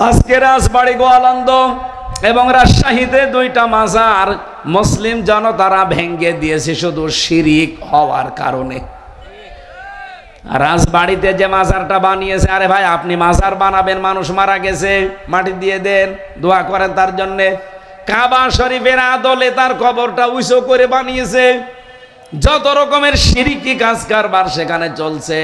আজকে রাজবাড়ী গোয়ালন্দ এবং রাজশাহীতে দুইটা মাজার মুসলিম জনতারা ভেঙে দিয়েছে শুধু শিরিক হওয়ার কারণে। রাজবাড়িতে যে মাজারটা বানিয়েছে, আরে ভাই আপনি মাজার বানাবেন, মানুষ মারা গেছে, মাটি দিয়ে দেন, দোয়া করেন তার জন্যে। কাবা শরীফের আদলে তার কবরটা উঁচু করে বানিয়েছে। যত রকমের শিরিকি কাজ কারবার সেখানে চলছে।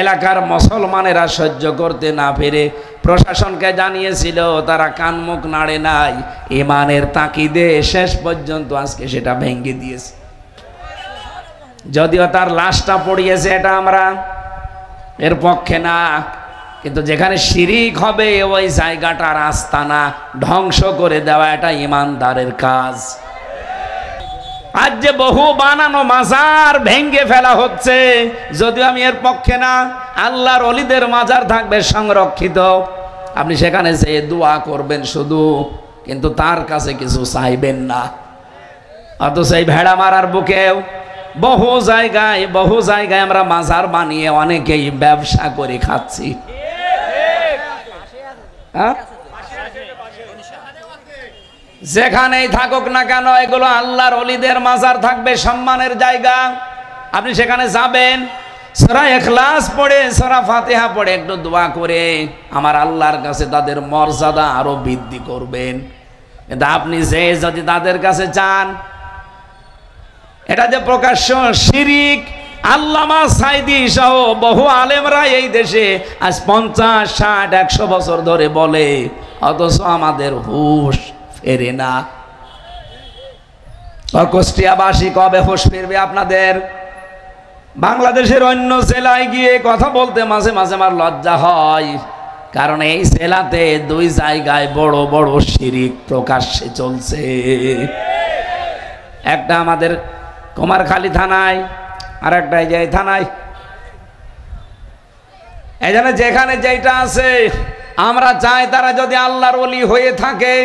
এলাকার মুসলমানেরা সহ্য করতে না পেরে প্রশাসনকে জানিয়েছিল, তারা কান মুখ নাড়ে নাই। ইমানের তাকিদে শেষ পর্যন্ত আজকে সেটা ভেঙে দিয়েছে। যদিও তার লাশটা পড়িয়েছে, এটা আমরা এর পক্ষে না, কিন্তু যেখানে শিরিক হবে ওই জায়গাটার আস্তানা ধ্বংস করে দেওয়া এটা ইমানদারের কাজ। আজ যে বহু বানানো মাজার ভেঙে ফেলা হচ্ছে, যদিও আমি এর পক্ষে না, আল্লাহর ওলিদের মাজার থাকবে সংরক্ষিত, আপনি সেখানে যেয়ে দোয়া করবেন শুধু, কিন্তু তার কাছে কিছু চাইবেন না। অথচ এই ভেড়া মারার বুকেও বহু জায়গায় আমরা মাজার বানিয়ে অনেকেই ব্যবসা করে খাচ্ছি। যেখানেই থাকুক না কেন এগুলো আল্লাহর ওলিদের মাজার থাকবে, সম্মানের জায়গা। আপনি সেখানে যাবেন, সূরা ইখলাস পড়ে, সূরা ফাতিহা পড়ে একটু দোয়া করে আমার আল্লাহর কাছে তাদের মর্যাদা আরো বৃদ্ধি করবেন। কিন্তু আপনি যে যদি তাদের কাছে চান, এটা যে প্রকাশ্য শিরিক। আল্লামা সাইদি সহ বহু আলেমরা এই দেশে আজ 50, 60, 100 বছর ধরে বলে, অথচ আমাদের হুঁশ ফেরে না। কুষ্টিয়াবাসী কবে হুঁশ ফিরবে আপনাদের? বাংলাদেশের অন্য জেলায় গিয়ে কথা বলতে মাঝে মাঝে আমার লজ্জা হয়, কারণ এই জেলাতে দুই জায়গায় বড় বড় শিরিক প্রকাশ্যে চলছে। একটা আমাদের কুমারখালী থানায়, আর একটা এই থানায়। এই জন্য যেখানে যেটা আছে আমরা চাই তারা যদি আল্লাহর ওলি হয়ে থাকে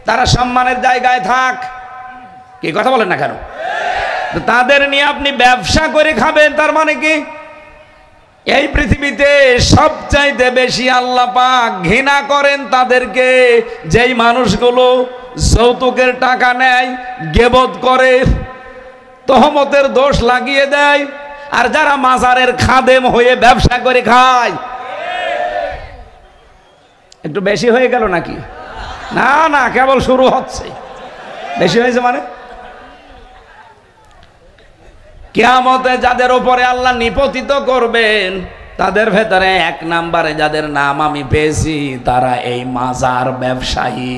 তারা সম্মানের জায়গায় থাক। কি কথা বলেন না কেন? তাদের নিয়ে আপনি ব্যবসা করে খাবেন, তার মানে কি? এই পৃথিবীতে সবচাইতে বেশি আল্লাহ পাক ঘৃণা করেন তাদেরকে যেই মানুষগুলো যৌতুকের টাকা নেয়, গীবত করে, তহমতের দোষ লাগিয়ে দেয়, আর যারা মাজারের খাদেম হয়ে ব্যবসা করে খায়। একটু বেশি হয়ে গেল নাকি? না না, কেবল শুরু হচ্ছে। বেশি হয়েছে মানে কিয়ামতে যাদের উপরে আল্লাহ নিপতিত করবেন তাদের ভেতরে 1 নম্বরে যাদের নাম আমি পেয়েছি, তারা এই মাজার ব্যবসায়ী।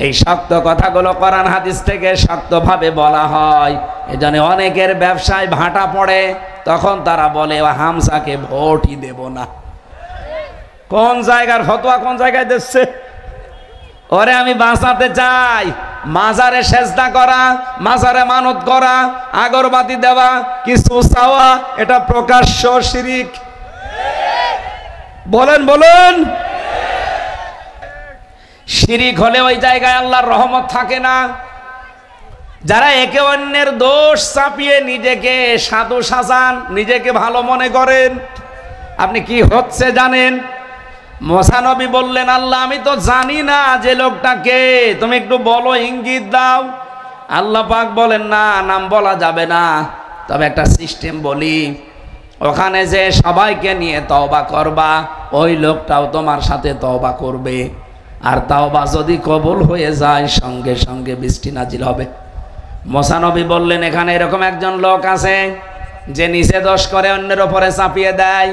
এই শক্ত কথাগুলো কোরআন হাদিস থেকে শক্তভাবে বলা হয়। এজন্য অনেকের ব্যবসায় ভাটা পড়ে, তখন তারা বলে হামসাকে ভোটই দেব না। কোন জায়গার ফতোয়া কোন জায়গায় দিচ্ছে? ওরে আমি বাঁচাতে চাই, মাজারে সেজদা করা, মাজারে মানত করা, আগরবাতি দেওয়া, কিছু চাওয়া, এটা প্রকাশ্য শিরিক। বলেন বলেন। শিরিক হলে ওই জায়গায় আল্লাহর রহমত থাকে না। যারা একে অন্যের দোষ চাপিয়ে নিজেকে সাধু সাজান, নিজেকে ভালো মনে করেন, আপনি কি হচ্ছে জানেন? মুসা নবী বললেন, আল্লাহ আমি তো জানি না যে লোকটাকে, তুমি একটু বলো, ইঙ্গিত দাও। আল্লাহ পাক বলেন, না, নাম বলা যাবে না, তবে একটা সিস্টেম বলি, ওখানে যে সবাইকে নিয়ে তওবা করবা, ওই লোকটাও তোমার সাথে তওবা করবে, আর তওবা যদি কবুল হয়ে যায় সঙ্গে সঙ্গে বৃষ্টি নাজিল হবে। মুসা নবী বললেন, এখানে এরকম একজন লোক আছে যে নিচে দোষ করে অন্যের উপরে চাপিয়ে দেয়,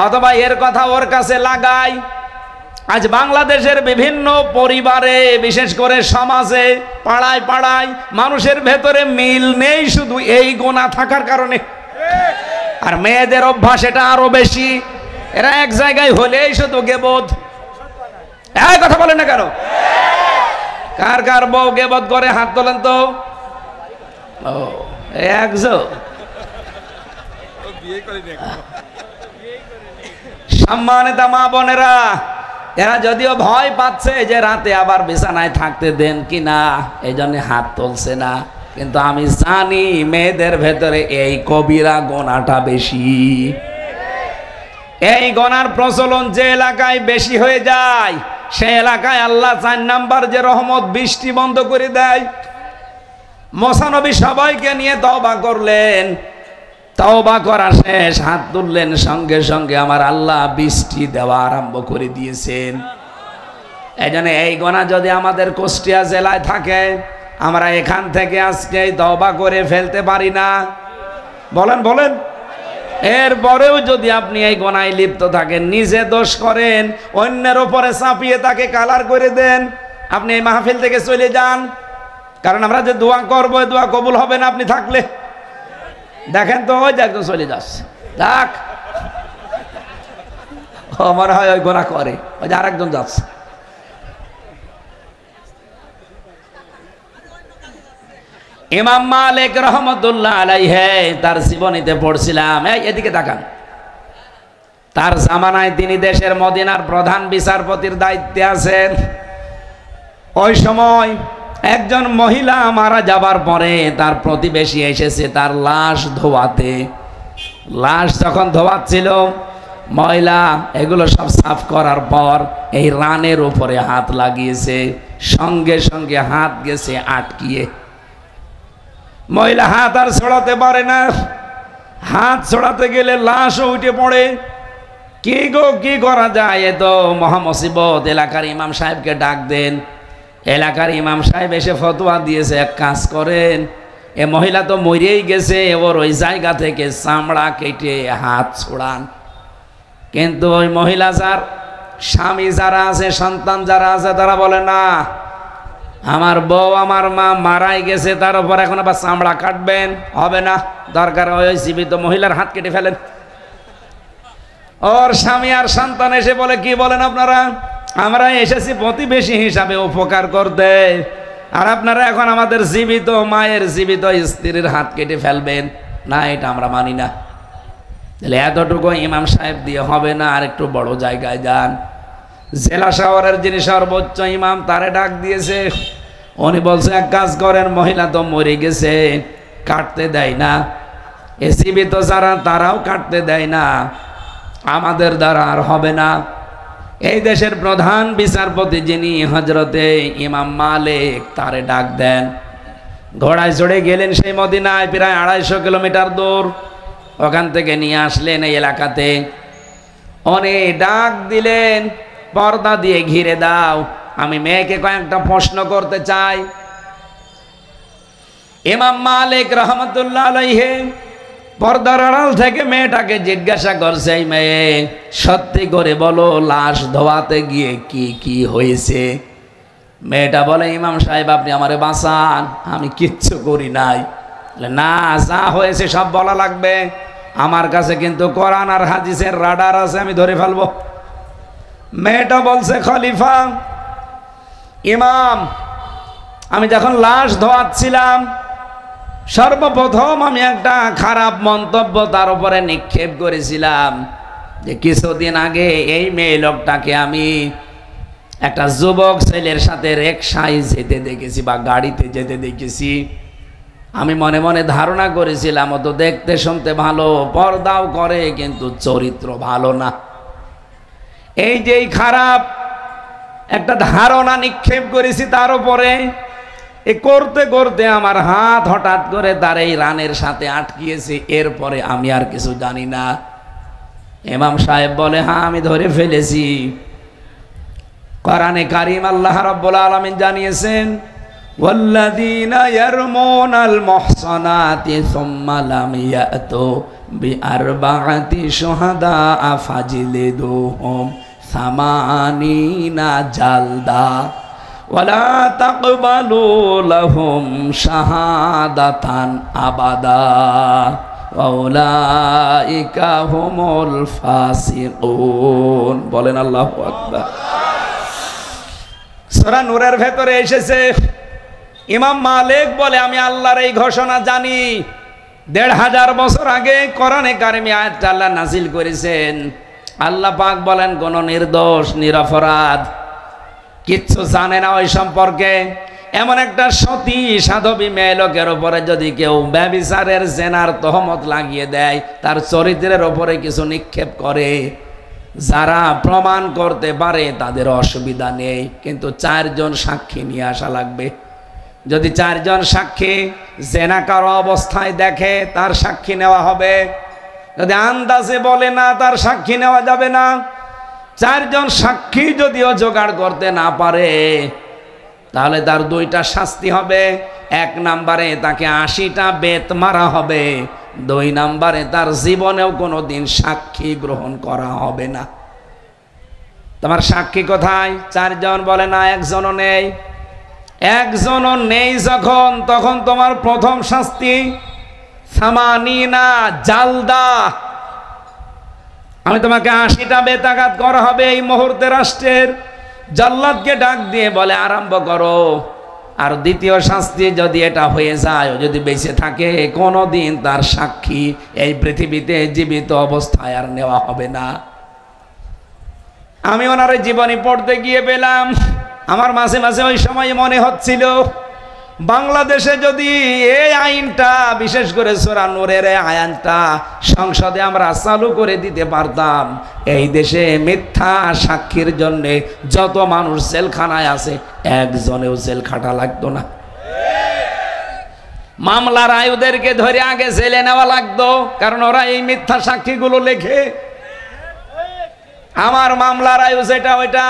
অথবা এর কথা ওর কাছে লাগায়। আজ বাংলাদেশের বিভিন্ন পরিবারে, বিশেষ করে সমাজে, পাড়ায় পাড়ায় মানুষের ভেতরে মিল নেই শুধু এই গুনাহ থাকার কারণে। আর মেয়েদের অভ্যাস এটা আরো বেশি, এরা এক জায়গায় হলেই শুধু গীবত। এই কথা বলেন না কেন? কার কার বউ গীবত করে হাত তোলেন তো। ও একজন সম্মানিত মা বোনেরা, এরা যদিও ভয় পাচ্ছে যে রাতে আবার বিছানায় থাকতে দেন কিনা, এই জন্য হাত তুলছে না, কিন্তু আমি জানি মেয়েদের ভেতরে এই কবিরা গোনাটা বেশি। এই গনার প্রচলন যে এলাকায় বেশি হয়ে যায় সে এলাকায় আল্লাহ 4 নাম্বার যে রহমত বৃষ্টি বন্ধ করে দেয়। মুসা নবী সবাইকে নিয়ে তওবা করলেন, তওবা করা শেষ, হাত তুললেন, সঙ্গে সঙ্গে আমার আল্লাহ বৃষ্টি দেওয়া আরম্ভ করে দিয়েছেন। এই জন্য এই গোনা যদি আমাদের কুষ্টিয়া জেলায় থাকে, আমরা এখান থেকে আজকে তওবা করে ফেলতে পারি না? বলেন বলেন। এরপরেও যদি আপনি এই গোনায় লিপ্ত থাকেন, নিজে দোষ করেন, অন্যের ওপরে চাপিয়ে তাকে কালার করে দেন, আপনি এই মাহফিল থেকে চলে যান। কারণ আমরা যে দোয়া করবো দোয়া কবুল হবে না আপনি থাকলে। দেখেন তো ওই যে একজন চলে যাচ্ছে, দেখ মনে হয় ওই গোনা করে, ওই যে আরেকজন যাচ্ছে। ইমাম মালিক রহমতুল্লাহ আলাইহি তার জীবনীতে পড়ছিলাম, এদিকে তাকান, তার জামানায় তিনি দেশের মদিনার প্রধান বিচারপতির দায়িত্বে আছেন। ওই সময় একজন মহিলা মারা যাবার পরে তার প্রতিবেশী এসেছে তার লাশ ধোয়াতে। লাশ যখন ধোয়াচ্ছিল, মহিলা এগুলো সব সাফ করার পর এই রানের উপরে হাত লাগিয়েছে, সঙ্গে সঙ্গে হাত গেছে আটকিয়ে। মহিলা হাত আর ছড়াতে পারে না, হাত ছড়াতে গেলে লাশও উঠে পড়ে। কি গো, কি করা যায়? এ তো মহামুসিবত, এলাকার ইমাম সাহেবকে ডাক দেন। এলাকার ইমাম সাহেব এসে ফতোয়া দিয়েছে, এক কাজ করেন, এ মহিলা তো মরেই গেছে, ওর ওই জায়গা থেকে চামড়া কেটে হাত ছোড়ান। কিন্তু ওই মহিলা যার স্বামী যারা আছে, সন্তান যারা আছে, তারা বলে না, আমার বউ আমার মা মারাই গেছে, তার উপর এখন আবার চামড়া কাটবেন, হবে না, দরকার ওই জীবিত মহিলার হাত কেটে ফেলেন। ওর স্বামী আর সন্তান এসে বলে, কি বলেন আপনারা? আমরা এসেছি প্রতিবেশী হিসাবে উপকার করতে, আর আপনারা এখন আমাদের জীবিত মায়ের জীবিত স্ত্রীর হাত কেটে ফেলবেন? না, এটা আমরা মানি না। তাহলে এতটুকু ইমাম সাহেব দিয়ে হবে না, আর একটু বড় জায়গায় যান। জেলা শহরের যিনি সর্বোচ্চ ইমাম তারে ডাক দিয়েছে। উনি বলছে, এক কাজ করেন, মহিলা তো মরে গেছে, কাটতে দেয় না, এ জীবিত যারা তারাও কাটতে দেয় না, আমাদের দ্বারা আর হবে না। এই দেশের প্রধান বিচারপতি যিনি হজরতে ইমাম মালিক, তারে ডাক দেন। ঘোড়ায় চড়ে গেলেন সেই মদিনায়, প্রায় 250 কিলোমিটার দূর। ওখান থেকে নিয়ে আসলেন এই এলাকাতে। অনেক ডাক দিলেন, পর্দা দিয়ে ঘিরে দাও, আমি মেয়েকে কয়েকটা প্রশ্ন করতে চাই। ইমাম মালিক রহমতুল্লাহ আলাইহি পর্দার আড়াল থেকে মেয়েটাকে জিজ্ঞাসা করছে, এই মেয়ে সত্যি করে বলো, লাশ ধোয়াতে গিয়ে কি কি হয়েছে? মেয়েটা বলে, ইমাম সাহেব আপনি আমারে বাঁচান, আমি কিচ্ছু করি নাই। না, যা হয়েছে সব বলা লাগবে, আমার কাছে কিন্তু কোরআন আর হাদিসের রাডার আছে, আমি ধরে ফেলবো। মেয়েটা বলছে, খলিফা ইমাম, আমি যখন লাশ ধোয়াচ্ছিলাম, সর্বপ্রথম আমি একটা খারাপ মন্তব্য তার উপরে নিক্ষেপ করেছিলাম যে কিছুদিন আগে এই মেয়ে লোকটাকে আমি একটা যুবক ছেলের সাথে রিকশায় যেতে দেখেছি বা গাড়িতে যেতে দেখেছি। আমি মনে মনে ধারণা করেছিলাম ও তো দেখতে শুনতে ভালো, পর্দাও করে, কিন্তু চরিত্র ভালো না। এই যে খারাপ একটা ধারণা নিক্ষেপ করেছি তার উপরে, এ করতে করতে আমার হাত হঠাৎ করে তার এই রানের সাথে আটকিয়েছে। এরপরে আমি আর কিছু জানি না। ইমাম সাহেব বলে, হ্যাঁ আমি ধরে ফেলেছি। কোরআনে কারীম আল্লাহ রাব্বুল আলামিন জানিয়েছেন, ওয়াল্লাযীনা ইয়ারমুনাল মুহসানাতি সুম্মা লাম ইয়াতু বিআরবা'তি শুহাদা ফাজলিদুহুম 80 জালদা ওয়ালা তাকবালু লাহুম শাহাদাতান আবাদা ওয়াউলাইকা হুমুল ফাসিকুন। বলেন আল্লাহু আকবার। সূরা নূরের ভেতরে এসেছে, ইমাম মালিক বলে, আমি আল্লাহর এই ঘোষণা জানি। 1500 বছর আগে কোরআনে কারিমে আয়াতটা আল্লাহ নাযিল করেছেন। আল্লাহ পাক বলেন, কোন নির্দোষ নিরপরাধ কিচ্ছু জানে না ওই সম্পর্কে এমন একটা সতী সাধবী মেয়ে লোকের উপরে যদি কেউ ব্যভিচারের জেনার তহমত লাগিয়ে দেয়, তার চরিত্রের উপরে কিছু নিক্ষেপ করে, যারা প্রমাণ করতে পারে তাদের অসুবিধা নেই, কিন্তু 4 জন সাক্ষী নিয়ে আসা লাগবে। যদি 4 জন সাক্ষী জেনাকার অবস্থায় দেখে তার সাক্ষী নেওয়া হবে, যদি আন্দাজে বলে না তার সাক্ষী নেওয়া যাবে না। 4 জন সাক্ষী যদিও জোগাড় করতে না পারে তাহলে তার 2টা শাস্তি হবে। 1 নম্বরে তাকে 80টা বেত মারা হবে, 2 নম্বরে তার জীবনেও কোনোদিন সাক্ষী গ্রহণ করা হবে না। তোমার সাক্ষী কোথায়? 4 জন বলে না, 1 জনও নেই। 1 জনও নেই যখন, তখন তোমার প্রথম শাস্তি সামানিনা জালদা। আমি তোমাকে 80টা বেতাঘাত করা হবে এই মুহূর্তে। রাষ্ট্রের জল্লাদকে ডাক দিয়ে বলে আরম্ভ করো। আর দ্বিতীয় শাস্তি যদি এটা হয়ে যায়, যদি বেঁচে থাকে, কোনোদিন তার সাক্ষী এই পৃথিবীতে জীবিত অবস্থায় আর নেওয়া হবে না। আমি ওনার জীবনী পড়তে গিয়ে পেলাম, আমার মাঝে মাঝে ওই সময় মনে হচ্ছিল বাংলাদেশে যদি এই আইনটা, বিশেষ করে সূরা নূরের আইনটা সংসদে আমরা চালু করে দিতে পারতাম, এই দেশে মিথ্যা সাক্ষীর জন্য যত মানুষ জেলখানায় আছে একজনেও জেল খাটা লাগতো না। মামলার আয়ুদেরকে ধরে আগে জেলে নেওয়া লাগতো, কারণ ওরা এই মিথ্যা সাক্ষীগুলো লেখে। আমার মামলার আয়ু যেটা, ওইটা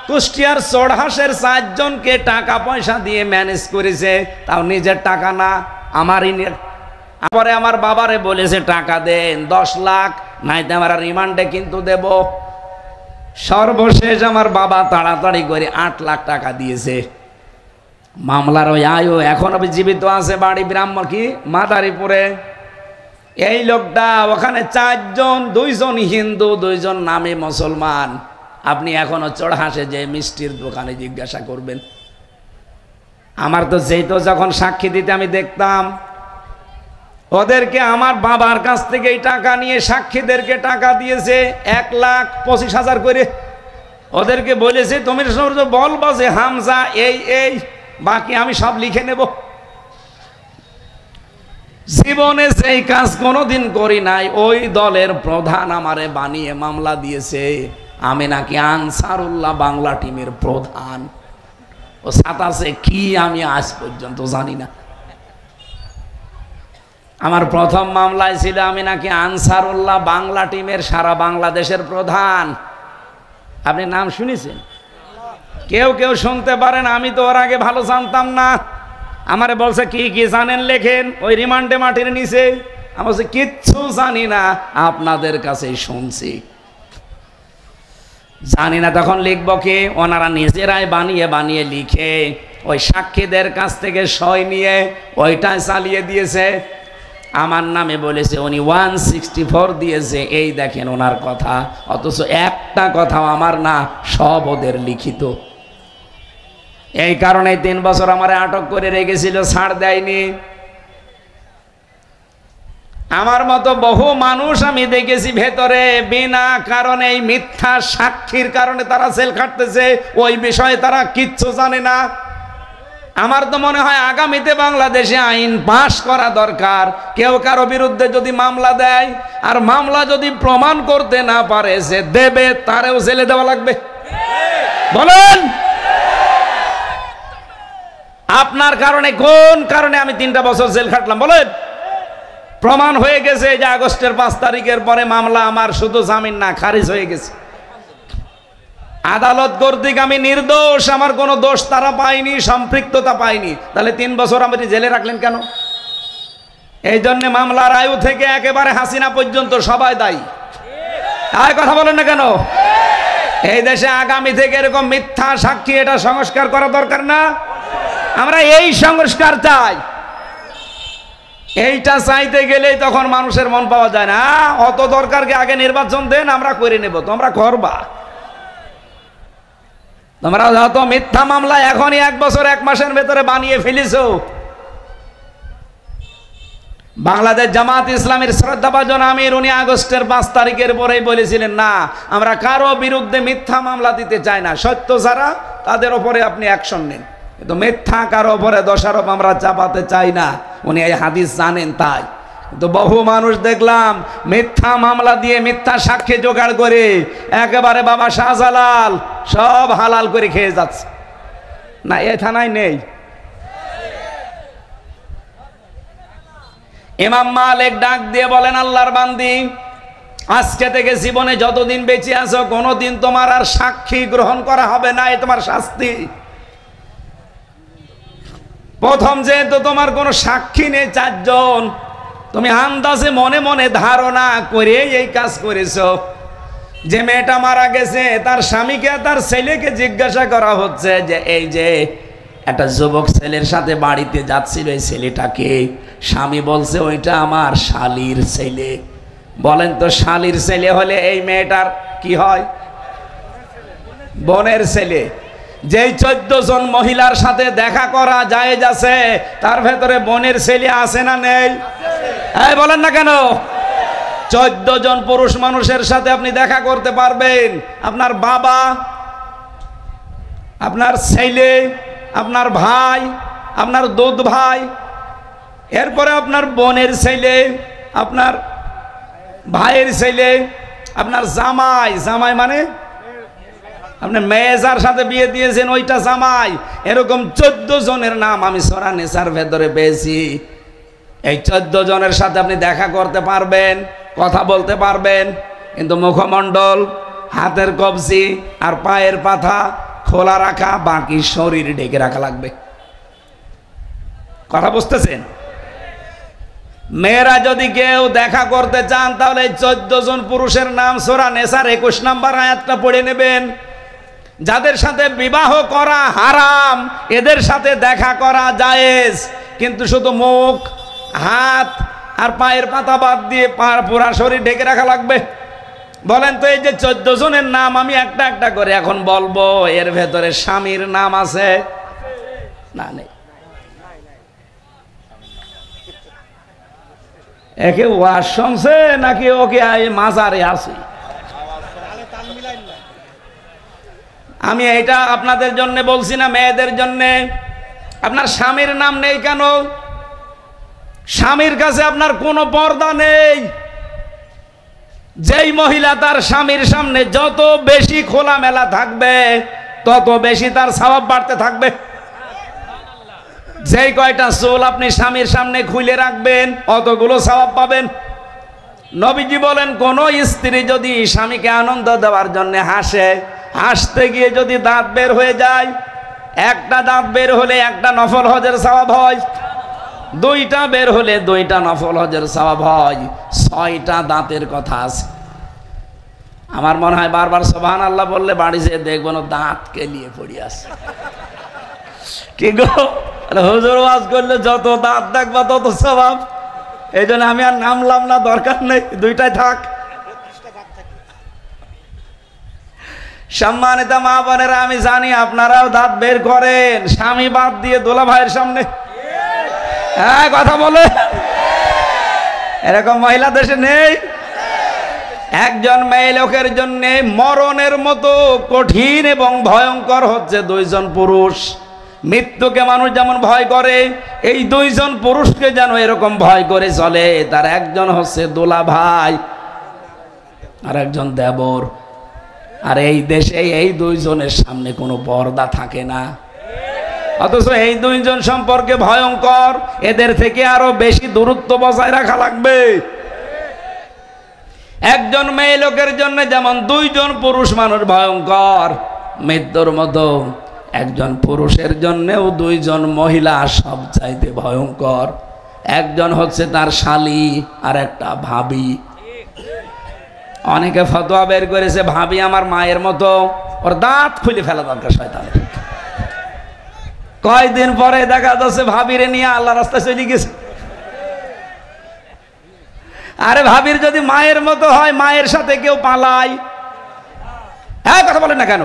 কুষ্টিয়ার চোরহাসের 4 জনকে টাকা পয়সা দিয়ে ম্যানেজ করেছে, তাও নিজের টাকা না, আমারই। পরে আমার বাবারে বলেছে টাকা দেন 10 লাখ, নাইতে আমরা রিমান্ডে কিন্তু দেব। সর্বশেষ আমার বাবা তাড়াতাড়ি করে 8 লাখ টাকা দিয়েছে। মামলার ওই আয়ু এখনো জীবিত আছে, বাড়ি ব্রাহ্মণ কি মাদারীপুরে। এই লোকটা ওখানে 4 জন, 2 জন হিন্দু, 2 জন নামে মুসলমান। আপনি এখনো চোরহাসে যে মিষ্টির দোকানে জিজ্ঞাসা করবেন। আমার তো যখন সাক্ষী দিতে আমি দেখতাম ওদেরকে, আমার বাবার কাছ থেকে এই টাকা নিয়ে সাক্ষীদেরকে টাকা দিয়েছে 1,25,000 করে। ওদেরকে বলেছে তুমি বলবো যে হামজা এই, বাকি আমি সব লিখে নেব। জীবনে সেই কাজ কোনোদিন করি নাই। ওই দলের প্রধান আমারে বানিয়ে মামলা দিয়েছে, আমি নাকি আনসারুল্লাহ বাংলা টিমের প্রধান। ও সাতাশে কি আমি আজ পর্যন্ত জানি না। আমার প্রথম মামলায় ছিল আমি নাকি আনসারুল্লাহ বাংলা টিমের সারা বাংলাদেশের প্রধান। আপনি নাম শুনেছেন? কেউ কেউ শুনতে পারেন, আমি তো ওর আগে ভালো জানতাম না। আমারে বলছে কি কি জানেন লেখেন, ওই রিমান্ডে মাটির নিচে। আমি বলছি কিচ্ছু জানি না, আপনাদের কাছেই শুনছি। জানি না তখন লিখব কি? ওনারা নিজেরাই বানিয়ে বানিয়ে লিখে ওই সাক্ষীদের কাছ থেকে সই নিয়ে ওইটাই চালিয়ে দিয়েছে। আমার নামে বলেছে উনি 164 দিয়েছে, এই দেখেন ওনার কথা। অথচ একটা কথাও আমার না, সব ওদের লিখিত। এই কারণে 3 বছর আমার আটক করে রেখেছিল, ছাড় দেয়নি। আমার মতো বহু মানুষ আমি দেখেছি ভেতরে বিনা কারণে, এই মিথ্যা সাক্ষীর কারণে তারা জেল খাটতেছে। ওই বিষয়ে তারা কিচ্ছু জানে না। আমার তো মনে হয় আগামীতে বাংলাদেশে আইন পাশ করা দরকার। কেউ কারো বিরুদ্ধে যদি মামলা দেয়, আর মামলা যদি প্রমাণ করতে না পারে যে দেবে, তারেও জেলে দেওয়া লাগবে। বলেন আপনার কারণে, কোন কারণে আমি 3টা বছর জেল খাটলাম? বলেন। প্রমাণ হয়ে গেছে যে আগস্টের 5 তারিখের পরে মামলা আমার শুধু জামিন না, খারিজ হয়ে গেছে। আদালত কর্তৃক আমি নির্দোষ, আমার কোনো দোষ তারা পায়নি, সম্পৃক্ততা পায়নি। তাহলে 3 বছর আমি জেলে রাখলেন কেন? এই জন্য মামলার আয়ু থেকে একেবারে হাসিনা পর্যন্ত সবাই দায়ী। আর কথা বলেন না কেন? এই দেশে আগামী থেকে এরকম মিথ্যা সাক্ষী, এটা সংস্কার করা দরকার না? আমরা এই সংস্কার চাই। এইটা চাইতে গেলেই তখন মানুষের মন পাওয়া যায় না। অত দরকারকে আগে নির্বাচন দেন, আমরা করে নেব। তোমরা করবা, তোমরা যত মিথ্যা মামলা এখনই 1 বছর 1 মাসের ভেতরে বানিয়ে ফেলেছো। বাংলাদেশ জামাত ইসলামের শ্রদ্ধাভাজন আমির, উনি আগস্টের 5 তারিখের পরেই বলেছিলেন, না আমরা কারো বিরুদ্ধে মিথ্যা মামলা দিতে চাই না, সত্য যারা তাদের ওপরে আপনি অ্যাকশন নেন, কিন্তু মিথ্যা কারো ওপরে দোষারোপ আমরা চাপাতে চাই না। উনি এই হাদিস জানেন, তাই তো বহু মানুষ দেখলাম মিথ্যা মামলা দিয়ে মিথ্যা সাক্ষী জোগাড় করে একেবারে বাবা শাহজালাল সব হালাল করে খেয়ে যাচ্ছে। না, এই থানায় নেই। ইমাম মালিক ডাক দিয়ে বলেন, আল্লাহর বান্দি, আজকে থেকে জীবনে যতদিন বেঁচে আছো কোনোদিন তোমার আর সাক্ষী গ্রহণ করা হবে না, এ তোমার শাস্তি। প্রথম যেহেতু তোমার কোনো সাক্ষী নেই, 4 জন, তুমি আন্দাজে মনে মনে ধারণা করে এই কাজ করেছো। যে মেয়েটা মারা গেছে তার স্বামীকে তার ছেলেকে জিজ্ঞাসা করা হচ্ছে যে এই যে একটা যুবক ছেলের সাথে বাড়িতে যাচ্ছিল, এই ছেলেটাকে? স্বামী বলছে ওইটা আমার শালির ছেলে। বলেন তো, শালির ছেলে হলে এই মেয়েটার কি হয়? বোনের ছেলে। যেই 14 জন মহিলার সাথে দেখা করা জায়েজ আছে, তার ভেতরে বোনের ছেলে আছে না নেই? এই বলেন না কেন? 14 জন পুরুষ মানুষের সাথে আপনি দেখা করতে পারবেন। আপনার বাবা, আপনার ছেলে, আপনার ভাই, আপনার দুধ ভাই, এরপরে আপনার বোনের ছেলে, আপনার ভাইয়ের ছেলে, আপনার জামাই। জামাই মানে আপনি মেয়েজার সাথে বিয়ে দিয়েছেন, ওইটা জামাই। এরকম 14 জনের নাম আমি সূরা নিসার ভেতরে পেয়েছি। এই 14 জনের সাথে আপনি দেখা করতে পারবেন, কথা বলতে পারবেন, কিন্তু মুখমণ্ডল, হাতের কবজি আর পায়ের পাতা খোলা রাখা, বাকি শরীর ঢেকে রাখা লাগবে। কথা বুঝতেছেন? মেয়েরা যদি কেউ দেখা করতে চান তাহলে 14 জন পুরুষের নাম সূরা নিসার 21 নম্বর আয়াতটা পড়ে নেবেন। যাদের সাথে বিবাহ করা হারাম, এদের সাথে দেখা করা জায়েজ, কিন্তু শুধু মুখ, হাত আর পায়ের পাতা বাদ দিয়ে পুরা শরীর ঢেকে রাখা লাগবে। বলেন তো, এই যে 14 জনের নাম আমি একটা একটা করে এখন বলবো, এর ভেতরে স্বামীর নাম আছে না? নেই। একে ওয়াজ শুনছে নাকি ওকে মাজারে আছে? আমি এটা আপনাদের জন্য বলছি না, মেয়েদের জন্য। আপনার স্বামীর নাম নেই কেন? স্বামীর কাছে আপনার কোনো পর্দা নেই। যেই মহিলা তার স্বামীর সামনে যত বেশি খোলামেলা থাকবে, তত বেশি তার সওয়াব বাড়তে থাকবে। যেই কয়টা চুল আপনি স্বামীর সামনে খুলে রাখবেন, অতগুলো সওয়াব পাবেন। নবীজি বলেন, কোন স্ত্রী যদি স্বামীকে আনন্দ দেওয়ার জন্য হাসে, হাসতে গিয়ে যদি দাঁত বের হয়ে যায়, একটা দাঁত বের হলে একটা নফল হজের সওয়াব হয়, 2টা বের হলে 2টা নফল হজের সওয়াব হয়, 6টা দাঁতের কথা আছে। আমার মনে হয় বারবার সুবহানাল্লাহ বললে বাড়ি যেয়ে দেখবো না দাঁত কেলিয়ে পড়ে আছে। কি গো, হুজুর ওয়াজ করলে যত দাঁত দেখবা তত সওয়াব। এই জন্য আমি আর নামলাম না, দরকার নেই, 2টাই থাক। সম্মানিত মা বোনেরা, আমি জানি আপনারাও দাঁত বের করেন স্বামী বাদ দিয়ে দোলা ভাইয়ের সামনে। হ্যাঁ, কথা বলে। এরকম মহিলা দেশে নেই? একজন মেয়ে লোকের জন্য মরণের মতো কঠিন এবং ভয়ঙ্কর হচ্ছে 2 জন পুরুষ। মৃত্যুকে মানুষ যেমন ভয় করে, এই 2 জন পুরুষকে যেন এরকম ভয় করে চলে। তার একজন হচ্ছে দোলা ভাই আর একজন দেবর। আর এই দেশে এই 2 জনের সামনে কোনো পর্দা থাকে না, অথচ এই 2 জন সম্পর্কে ভয়ঙ্কর। এদের থেকে আরো বেশি দূরত্ব বজায় রাখা লাগবে। একজন মেয়ে লোকের জন্য যেমন 2 জন পুরুষ মানুষ ভয়ঙ্কর, মৃত্যুর মতো একজন পুরুষের জন্যও 2 জন মহিলা সবচাইতে ভয়ঙ্কর। একজন হচ্ছে তার শালী আর একটা ভাবি। অনেকে ফতোয়া বের করেছে ভাবি আমার মায়ের মতো, ওর দাঁত খুলে ফেলা দরকার শয়তানের। কয়দিন পরে দেখা যাচ্ছে ভাবিরে নিয়ে আল্লাহ রাস্তায় চলে গেছে। আরে ভাবির যদি মায়ের মতো হয়, মায়ের সাথে কেউ পালায়? হ্যাঁ, কথা বলেন না কেন?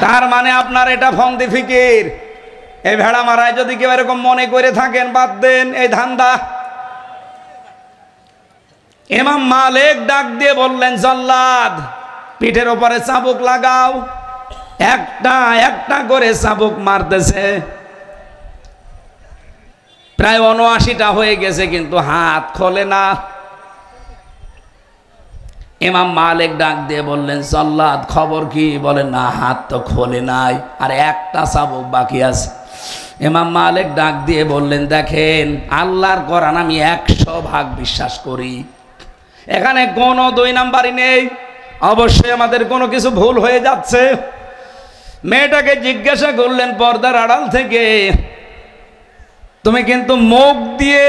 তার মানে আপনার এটা ফন্দি ফিকির। এই ভেড়া মারায় যদি কেউ এরকম মনে করে থাকেন, বাদ দেন এই ধান্দা। ইমাম মালিক ডাক দিয়ে বললেন, জল্লাদ, পিঠের ওপরে চাবুক লাগাও। একটা একটা করে চাবুক মারতেছে। প্রায় ৭৯টা হয়ে গেছে, কিন্তু হাত খোলে না। ইমাম মালিক ডাক দিয়ে বললেন, জল্লাদ খবর কি? বলেন, না, হাত তো খোলে নাই, আর একটা চাবুক বাকি আছে। ইমাম মালিক ডাক দিয়ে বললেন, দেখেন, আল্লাহর কোরআন আমি 100% বিশ্বাস করি, এখানে কোনো 2 নাম্বারই নেই। অবশ্যই আমাদের কোনো কিছু ভুল হয়ে যাচ্ছে। মেয়েটাকে জিজ্ঞাসা করলেন পর্দার আড়াল থেকে, তুমি কিন্তু মুখ দিয়ে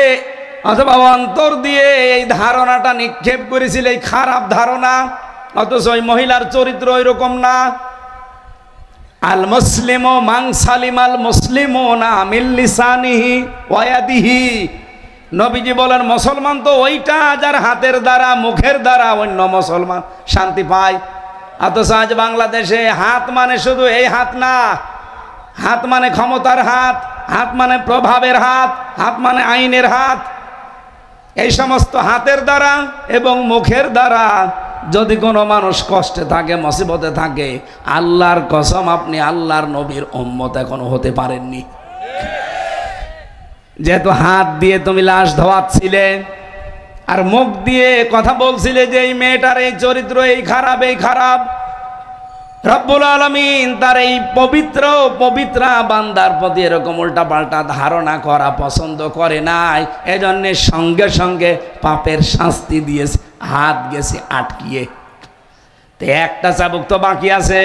অথবা অন্তর দিয়ে এই ধারণাটা নিক্ষেপ করেছিলে, এই খারাপ ধারণা, অথচ ওই মহিলার চরিত্র ওইরকম না। আল মুসলিম মান সালিমাল মুসলিমুনা মিন লিসানিহি ওয়া ইয়াদিহি। নবীজি বলেন, মুসলমান তো ওইটা যার হাতের দ্বারা মুখের দ্বারা অন্য মুসলমান শান্তি পায়। অথচ আজ বাংলাদেশে হাত মানে শুধু এই হাত না, হাত মানে ক্ষমতার হাত, হাত মানে প্রভাবের হাত, হাত মানে আইনের হাত। এই সমস্ত হাতের দ্বারা এবং মুখের দ্বারা যদি কোনো মানুষ কষ্টে থাকে, মুসিবতে থাকে, আল্লাহর কসম আপনি আল্লাহর নবীর উম্মত এখনো হতে পারেননি। যেহেতু হাত দিয়ে তুমি লাশ ধোয়াচ্ছিলে আর মুখ দিয়ে কথা বলছিলে যে এই মেয়েটার এই চরিত্র এই খারাপ, এই খারাপ, রব্বুল আলামিন তার এই পবিত্র পবিত্রা বান্দার প্রতি এরকম উল্টাপাল্টা ধারণা করা পছন্দ করে নাই। এজন্য সঙ্গে সঙ্গে পাপের শাস্তি দিয়েছে, হাত গেছে আটকিয়ে। তো একটা চাবুক তো বাকি আছে,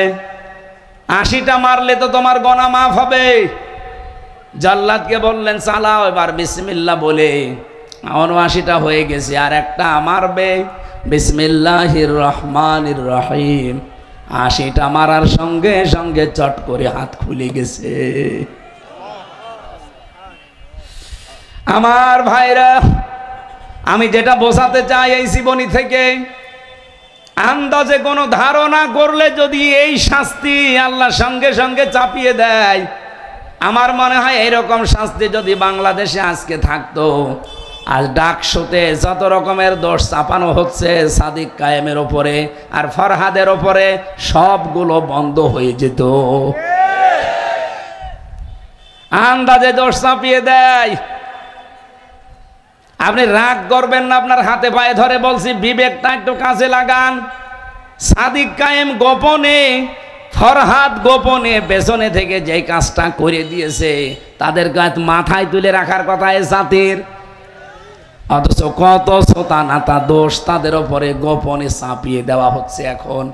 80টা মারলে তো তোমার গোনা মাফ হবে। জাল্লাদকে বললেন, চালাও এবার বিসমিল্লাহ বলে। ৭৯টা হয়ে গেছে, আর একটা মারবে, বিসমিল্লাহির রহমানির রহিম। 80টা মারার সঙ্গে সঙ্গে চট করে হাত খুলে গেছে। আমার ভাইরা, আমি যেটা বোঝাতে চাই এই জীবনী থেকে, আন্দাজে কোনো ধারণা করলে যদি এই শাস্তি আল্লাহ সঙ্গে সঙ্গে চাপিয়ে দেয়, আমার মনে হয় এরকম শাস্তি যদি বাংলাদেশে আজকে থাকতো, আজ ডাকসুতে যত রকমের দোষ চাপানো হচ্ছে সাদিক কায়েমের ওপরে আর ফরহাদের ওপরে, সবগুলো বন্ধ হয়ে যেত। আন্দাজে দোষ চাপিয়ে দেয়। আপনি রাগ করবেন না, আপনার হাতে পায়ে ধরে বলছি, বিবেকটা একটু কাজে লাগান। সাদিক কায়েম গোপনে, ফরহাদ গোপনে পেছনে থেকে যে কাজটা করে দিয়েছে, তাদের মাথায় তুলে রাখার কথা এ জাতির, অথচ কত শোতানাতা দোষ তাদের ওপরে গোপনে চাপিয়ে দেওয়া হচ্ছে। এখন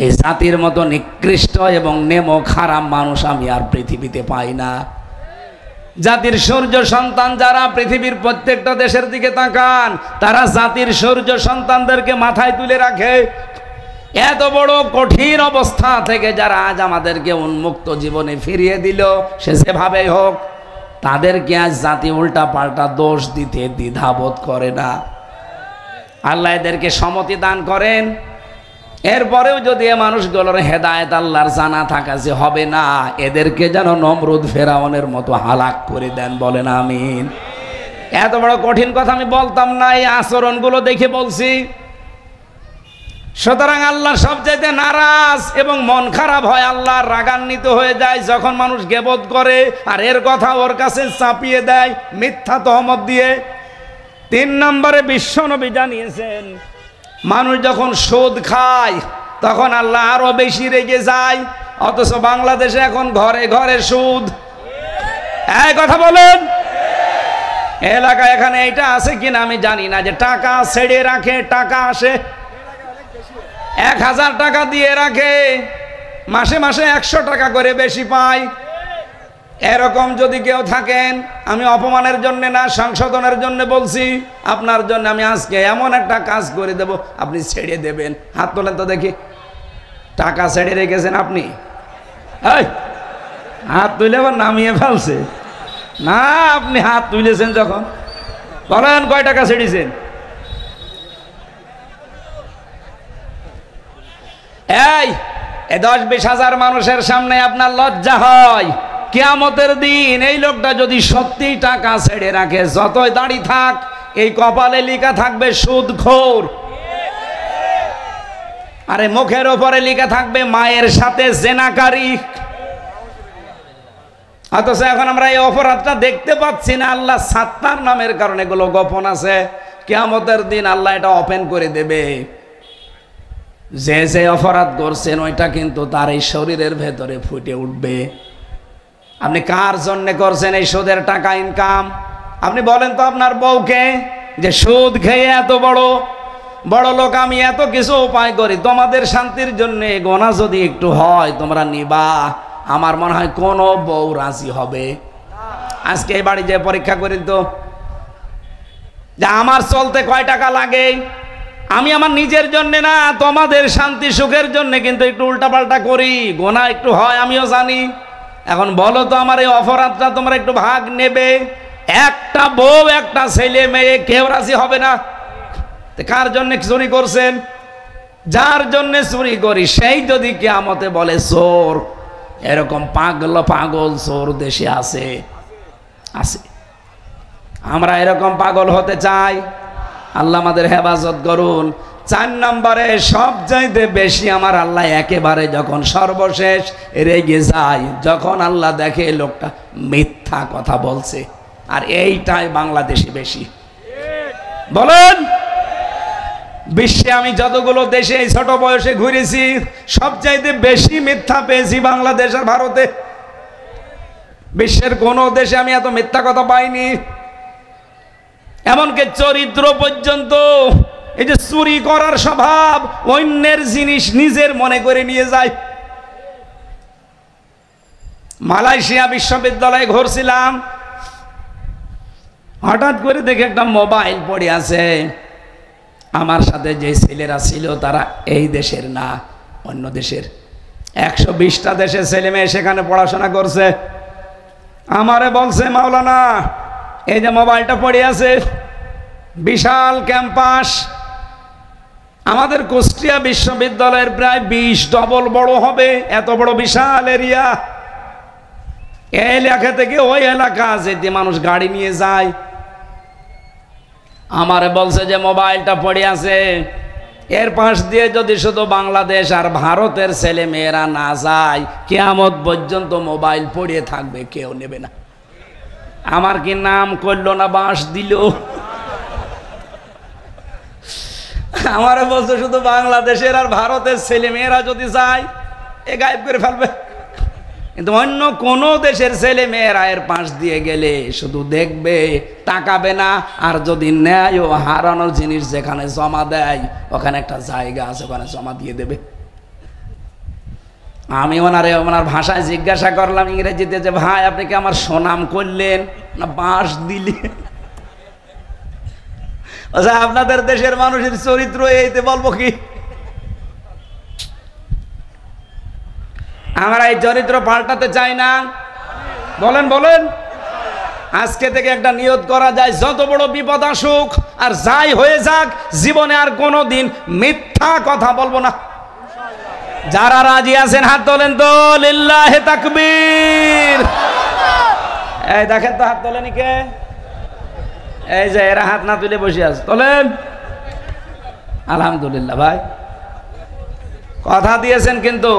এই জাতির মতো নিকৃষ্ট এবং নেমো খারাপ মানুষ আমি আর পৃথিবীতে পাই না। জাতির সূর্য সন্তান যারা, পৃথিবীর প্রত্যেকটা দেশের দিকে তাকান, তারা জাতির সূর্য সন্তানদেরকে মাথায় তুলে রাখে। এত বড় কঠিন অবস্থা থেকে যারা আজ আমাদেরকে উন্মুক্ত জীবনে ফিরিয়ে দিল, সে যেভাবেই হোক, তাদেরকে আজ জাতি উল্টা পাল্টা দোষ দিতে দ্বিধাবোধ করে না। আল্লাহ এদেরকে সম্মতি দান করেন। এরপরেও যদি এ মানুষগুলোর হেদায়েত আল্লাহর জানা থাকা যে হবে না, এদেরকে যেন নমরুদ ফেরাউনের মতো হালাক করে দেন, বলেন আমিন। এত বড় কঠিন কথা আমি বলতাম না, এই আচরণগুলো দেখে বলছি। সুতরাং আল্লাহ সবচাইতে নারাজ এবং মন খারাপ হয়, আল্লাহ রাগান্বিত হয়ে যায় যখন মানুষ গীবত করে আর এর কথা ওর কাছে চাপিয়ে দেয় মিথ্যা তহমত দিয়ে। 3 নম্বরে বিশ্বনবী জানিয়েছেন, মানুষ যখন সুদ খায় তখন আল্লাহ আরো বেশি রেগে যায়। অথচ বাংলাদেশে এখন ঘরে ঘরে সুদ। এই কথা বলেন, এলাকায় এখানে এটা আছে কিনা আমি জানি না, যে টাকা ছেড়ে রাখে, টাকা আসে, 1000 টাকা দিয়ে রাখে, মাসে মাসে 100 টাকা করে বেশি পায়। এরকম যদি কেউ থাকেন, আমি অপমানের জন্য না, সংশোধনের জন্য বলছি, আপনার জন্য আমি আজকে এমন একটা কাজ করে দেব, আপনি ছেড়ে দেবেন। হাত তোলেন তো দেখি। টাকা ছেড়ে রেখেছেন আপনি? হাত তুলে আবার নামিয়ে ফেলছে না, আপনি হাত তুলেছেন যখন, বলেন কয় টাকা ছেড়েছেন? এই 10-20 হাজার মানুষের সামনে আপনার লজ্জা হয়? কিয়ামতের দিন এই লোকটা যদি সত্যি টাকা ছেড়ে রাখে, যতই দাড়ি থাক, এই কপালে লেখা থাকবে সুদখোর, আরে মুখের ওপরে লেখা থাকবে মায়ের সাথে জেনাকারী। অথচ এখন আমরা এই অপরাধটা দেখতে পাচ্ছি না। আল্লাহ সাত্তার নামের কারণে এগুলো গোপন আছে। কিয়ামতের দিন আল্লাহ এটা ওপেন করে দেবে। যে যে অপরাধ করছেন ওইটা কিন্তু তার এই শরীরের ভেতরে ফুটে উঠবে। আপনি কার জন্য করছেন এই সুদের টাকা ইনকাম? আপনি বলেন তো আপনার বউকে যে সুদ খেয়ে এত বড় বড় লোক আমি, এত কিছু উপায় করি, তোমাদের শান্তির জন্য গোনা যদি একটু হয় তোমরা নিবা। আমার মনে হয় কোনো বউ রাজি হবে। আজকে এই বাড়ি যে পরীক্ষা করি তো যে আমার চলতে কয় টাকা লাগে, আমি আমার নিজের জন্য না, তোমাদের শান্তি সুখের জন্য কিন্তু একটু উল্টাপাল্টা করি, গোনা একটু হয় আমিও জানি। এখন বলো তো আমার এই অপরাধটা তোমরা একটু ভাগ নেবে? একটা বউ একটা ছেলে মেয়ে কেউ রাজি হবে না। কার জন্য চুরি করছেন? যার জন্য চুরি করি সেই যদি কিয়ামতে বলে চোর, এরকম পাগল চোর দেশে আছে। আমরা এরকম পাগল হতে চাই? আল্লাহ আমাদের হেফাজত করুন। 4 নম্বরে সবচাইতে বেশি আমার আল্লাহ একেবারে যখন সর্বশেষ রেগে যায়, যখন আল্লাহ দেখে লোকটা মিথ্যা কথা বলছে। আর এইটাই বাংলাদেশে বেশি। বলেন, বিশ্বে আমি যতগুলো দেশে এই ছোট বয়সে ঘুরেছি সবচাইতে বেশি মিথ্যা পেয়েছি বাংলাদেশ আর ভারতে। বিশ্বের কোন দেশে আমি এত মিথ্যা কথা পাইনি। এমনকি চরিত্র পর্যন্ত, এই যে চুরি করার স্বভাব, অন্যের জিনিস নিজের মনে করে নিয়ে যায়। মালয়েশিয়া বিশ্ববিদ্যালয়ে ঘুরছিলাম, হঠাৎ করে দেখে একটা মোবাইল পড়ে আছে। আমার সাথে যে ছেলেরা ছিল তারা এই দেশের না, অন্য দেশের। 120টা দেশের ছেলে মেয়ে সেখানে পড়াশোনা করছে। আমারে বলছে, মাওলানা এই যে মোবাইলটা পড়ে আছে, বিশাল ক্যাম্পাস, আমাদের কুষ্টিয়া বিশ্ববিদ্যালয়ের প্রায় 20 ডবল বড় হবে, এত বড় বিশাল এরিয়া। এই এলাকা থেকে ওই এলাকা যেতে মানুষ গাড়ি নিয়ে যায়। আমারে বলছে যে মোবাইলটা পড়ে আছে, এর পাশ দিয়ে যদি শুধু বাংলাদেশ আর ভারতের ছেলে মেয়েরা না যায়, কিয়ামত পর্যন্ত মোবাইল পড়ে থাকবে, কেউ নেবে না। আমার কি নাম করলো না বাঁশ দিল? আমারে বলছে শুধু বাংলাদেশের আর ভারতের ছেলে মেয়েরা যদি যায় এ গায়েব করে ফেলবে। কিন্তু অন্য কোন দেশের ছেলে মেয়েরা এর পাশ দিয়ে গেলে শুধু দেখবে, তাকাবে না। আর যদি নেয় ও হারানোর জিনিস যেখানে জমা দেয় ওখানে একটা জায়গা আছে, ওখানে জমা দিয়ে দেবে। আমি ওনার ভাষায় জিজ্ঞাসা করলাম ইংরেজিতে যে ভাই আপনি কি আমার সুনাম করলেন না বাঁশ দিলেন? আচ্ছা, আপনাদের দেশের মানুষের চরিত্র এইতে বলবো কি? আমরা এই চরিত্র পাল্টাতে চাই না। বলেন বলেন, আজকে থেকে একটা নিয়ত করা যায়, যত বড় বিপদ আসুক আর যাই হয়ে যাক, জীবনে আর কোনোদিন মিথ্যা কথা বলবো না। যারা রাজি আছেন হাত তোলেন তো, লিল্লাহে তাকবীর। এই দেখেন তো হাত তোলেনি কে? এই যে এরা হাত না তুলে বসে আছে, তোলেন। আলহামদুলিল্লাহ ভাই, কথা দিয়েছেন। কিন্তু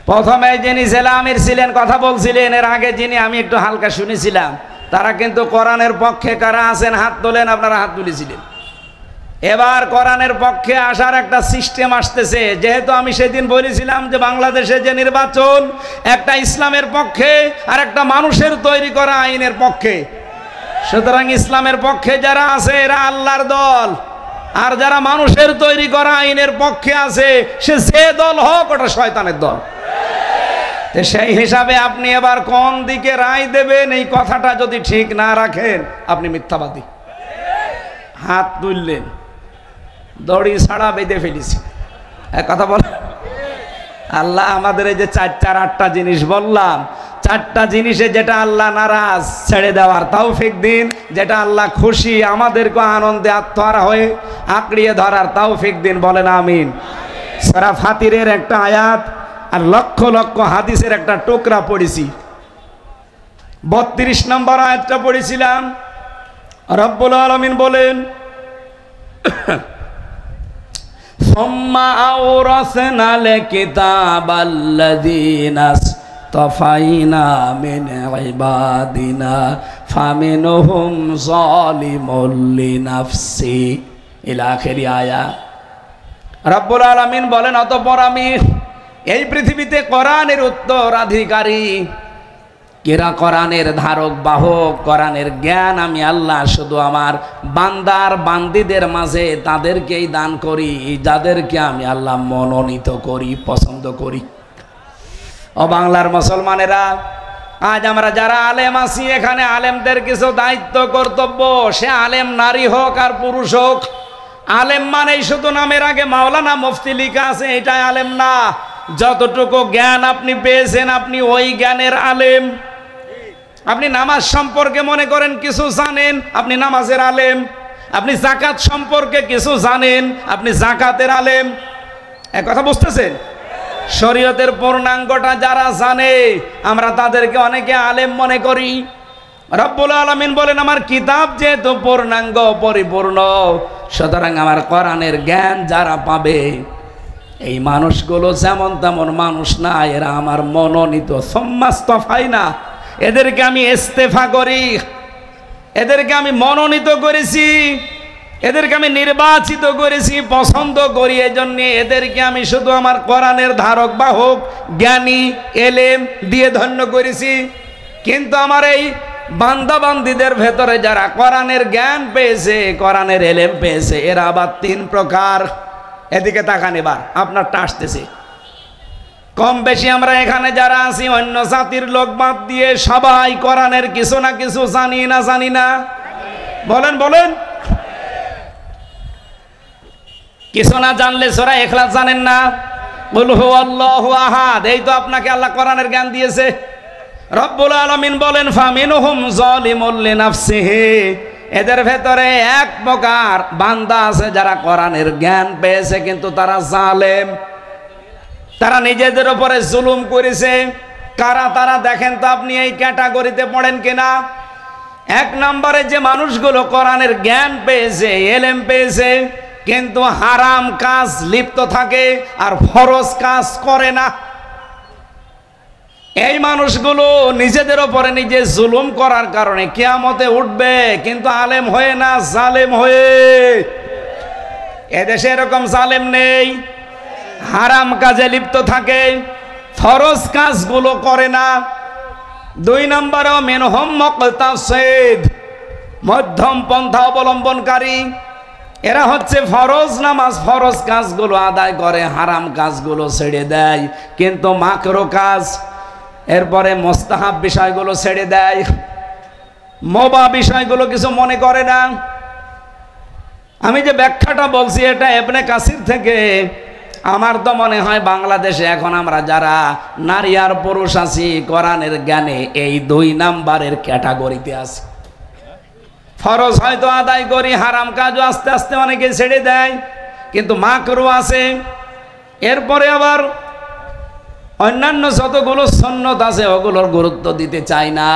প্রথমে যিনি জেলা আমির ছিলেন কথা বলছিলেন, এর আগে যিনি আমি একটু হালকা শুনেছিলাম, তারা কিন্তু কোরআনের পক্ষে কারা আছেন হাত তোলেন। আপনারা হাত তুলেছিলেন। এবার কোরআনের পক্ষে আসার একটা সিস্টেম আসতেছে। যেহেতু আমি সেদিন বলেছিলাম যে বাংলাদেশে যে নির্বাচন একটা ইসলামের পক্ষে আর একটা মানুষের তৈরি করা আইনের পক্ষে, সুতরাং ইসলামের পক্ষে যারা আছে এরা আল্লাহর দল, আর যারা মানুষের তৈরি করা আইনের পক্ষে আছে সে যে দল হোক ওটা শয়তানের দল। সেই হিসাবে আপনি এবার কোন দিকে রায় দেবেন এই কথাটা যদি ঠিক না রাখেন আপনি মিথ্যাবাদী। হাত তুললেন, দড়ি ছাড়া বেঁধে ফেলেছি। এক কথা বল, আল্লাহ আমাদের এই যে 4-8টা জিনিস বললাম, 4টা জিনিসে যেটা আল্লাহ নারাজ ছেড়ে দেওয়ার তৌফিক দিন, যেটা আল্লাহ খুশি আমাদেরকে আনন্দে আত্মহারা হয়ে আঁকড়িয়ে ধরার তৌফিক দিন। বলেন আমিন। সূরা ফাতিরের একটা আয়াত আর লক্ষ লক্ষ হাদিসের একটা টুকরা পড়েছি। 32 নম্বর আয়াতটা পড়েছিলাম। রব্বুল আলামিন বলেন, সুম্মা আওরাসনাল কিতাবাল্লাযীনা তফাইনা মিন ইবাদিনা ফামিনহুম যালিমুল লিনাফসি ইলা আখিরি আয়া। রব্বুল আলামিন বলেন, অতঃপর আমি এই পৃথিবীতে কোরআনের উত্তরাধিকারী, কেরা কোরআনের ধারক বাহক, কোরআনের জ্ঞান আমি আল্লাহ শুধু আমার বান্দার বান্দিদের মাঝে তাদেরকেই দান করি যাদেরকে আমি আল্লাহ মনোনীত করি, পছন্দ করি। ও বাংলার মুসলমানেরা, আজ আমরা যারা আলেম আছি, এখানে আলেমদের কিছু দায়িত্ব কর্তব্য, সে আলেম নারী হোক আর পুরুষ হোক। আলেম মানেই শুধু নামের আগে মাওলানা মুফতি লিখা আছে এটাই আলেম না। যতটুকু জ্ঞান আপনি পেয়েছেন আপনি ওই জ্ঞানের আলেম। আপনি নামাজ সম্পর্কে মনে করেন কিছু জানেন, আপনি নামাজের আলেম। আপনি যাকাত সম্পর্কে কিছু জানেন, আপনি যাকাতের আলেম। এক কথা বুঝতেছেন? শরীয়তের পূর্ণাঙ্গটা যারা জানে আমরা তাদেরকে অনেকে আলেম মনে করি। রব্বুল আলামিন বলেন, আমার কিতাব যেহেতু পূর্ণাঙ্গ পরিপূর্ণ, সুতরাং আমার কোরআনের জ্ঞান যারা পাবে এই মানুষগুলো যেমন তেমন মানুষ না, এরা আমার মনোনীত। সম্মাস্তফাই না, এদেরকে আমি ইস্তেফা করি, এদেরকে আমি মনোনীত করেছি, এদেরকে আমি নির্বাচিত করেছি, পছন্দ করি। এজন্য এদেরকে আমি শুধু আমার কোরআনের ধারক বাহক, জ্ঞানী, এলেম দিয়ে ধন্য করেছি। কিন্তু আমার এই বান্দা বান্দিদের ভেতরে যারা কোরআনের জ্ঞান পেয়েছে, কোরআনের এলেম পেয়েছে, এরা আবার তিন প্রকার। এদিকে তাকান, এবার আপনারটা আসতেছে। কম বেশি আমরা এখানে যারা আছি অন্য জাতির লোক বাদ দিয়ে সবাই কোরআনের কিছু না কিছু জানি না, জানি না? বলেন বলেন। কিছু না জানলে সূরা ইখলাস জানেন না? কুল হুয়াল্লাহু আহাদ, এই তো আপনাকে আল্লাহ কোরআনের জ্ঞান দিয়েছে। রব্বুল আলামিন বলেন, ফামিনহুম যালিমুল লিনাফসিহি, এদের ভেতরে এক প্রকার বান্দা আছে যারা কোরআনের জ্ঞান পেয়েছে কিন্তু তারা জালেম, তারা নিজেদের উপরে জুলুম করেছে। কারা তারা দেখেন তো আপনি এই ক্যাটাগরিতে পড়েন কিনা? এক নম্বরে যে মানুষগুলো কোরআনের জ্ঞান পেয়েছে, এলেম পেয়েছে, কিন্তু হারাম কাজ লিপ্ত থাকে আর ফরজ কাজ করে না। এই মানুষগুলো নিজেদের উপরে নিজে জুলুম করার কারণে কিয়ামতে উঠবে, কিন্তু আলেম হয়ে না, জালেম হয়ে। এদেশে এরকম জালেম নেই, হারাম কাজে লিপ্ত থাকে, ফরজ কাজগুলো করে না। দুই নম্বরে মিনহুম মুকতাসিদ, মধ্যম পন্থা অবলম্বনকারী। এরা হচ্ছে ফরজ নামাজ, ফরজ কাজগুলো আদায় করে, হারাম কাজগুলো ছেড়ে দেয়, কিন্তু মাকরু কাজ, এরপরে মুস্তাহাব বিষয়গুলো ছেড়ে দেয়, মোবা বিষয়গুলো কিছু মনে করে না। আমি যে ব্যাখ্যাটা বলছি এটা ইবনে কাসির থেকে। আমার তো মনে হয় বাংলাদেশে এখন আমরা যারা নারী আর পুরুষ আছি কোরআনের জ্ঞানে এই দুই নাম্বারের ক্যাটাগরিতে আছি। ফরজ হয়তো আদায় করি, হারাম কাজও আস্তে আস্তে অনেকে ছেড়ে দেয়, কিন্তু মাকরু আছে। এরপরে আবার অন্যান্য যতগুলো সুন্নত আছে ওগুলোর গুরুত্ব দিতে চায় না।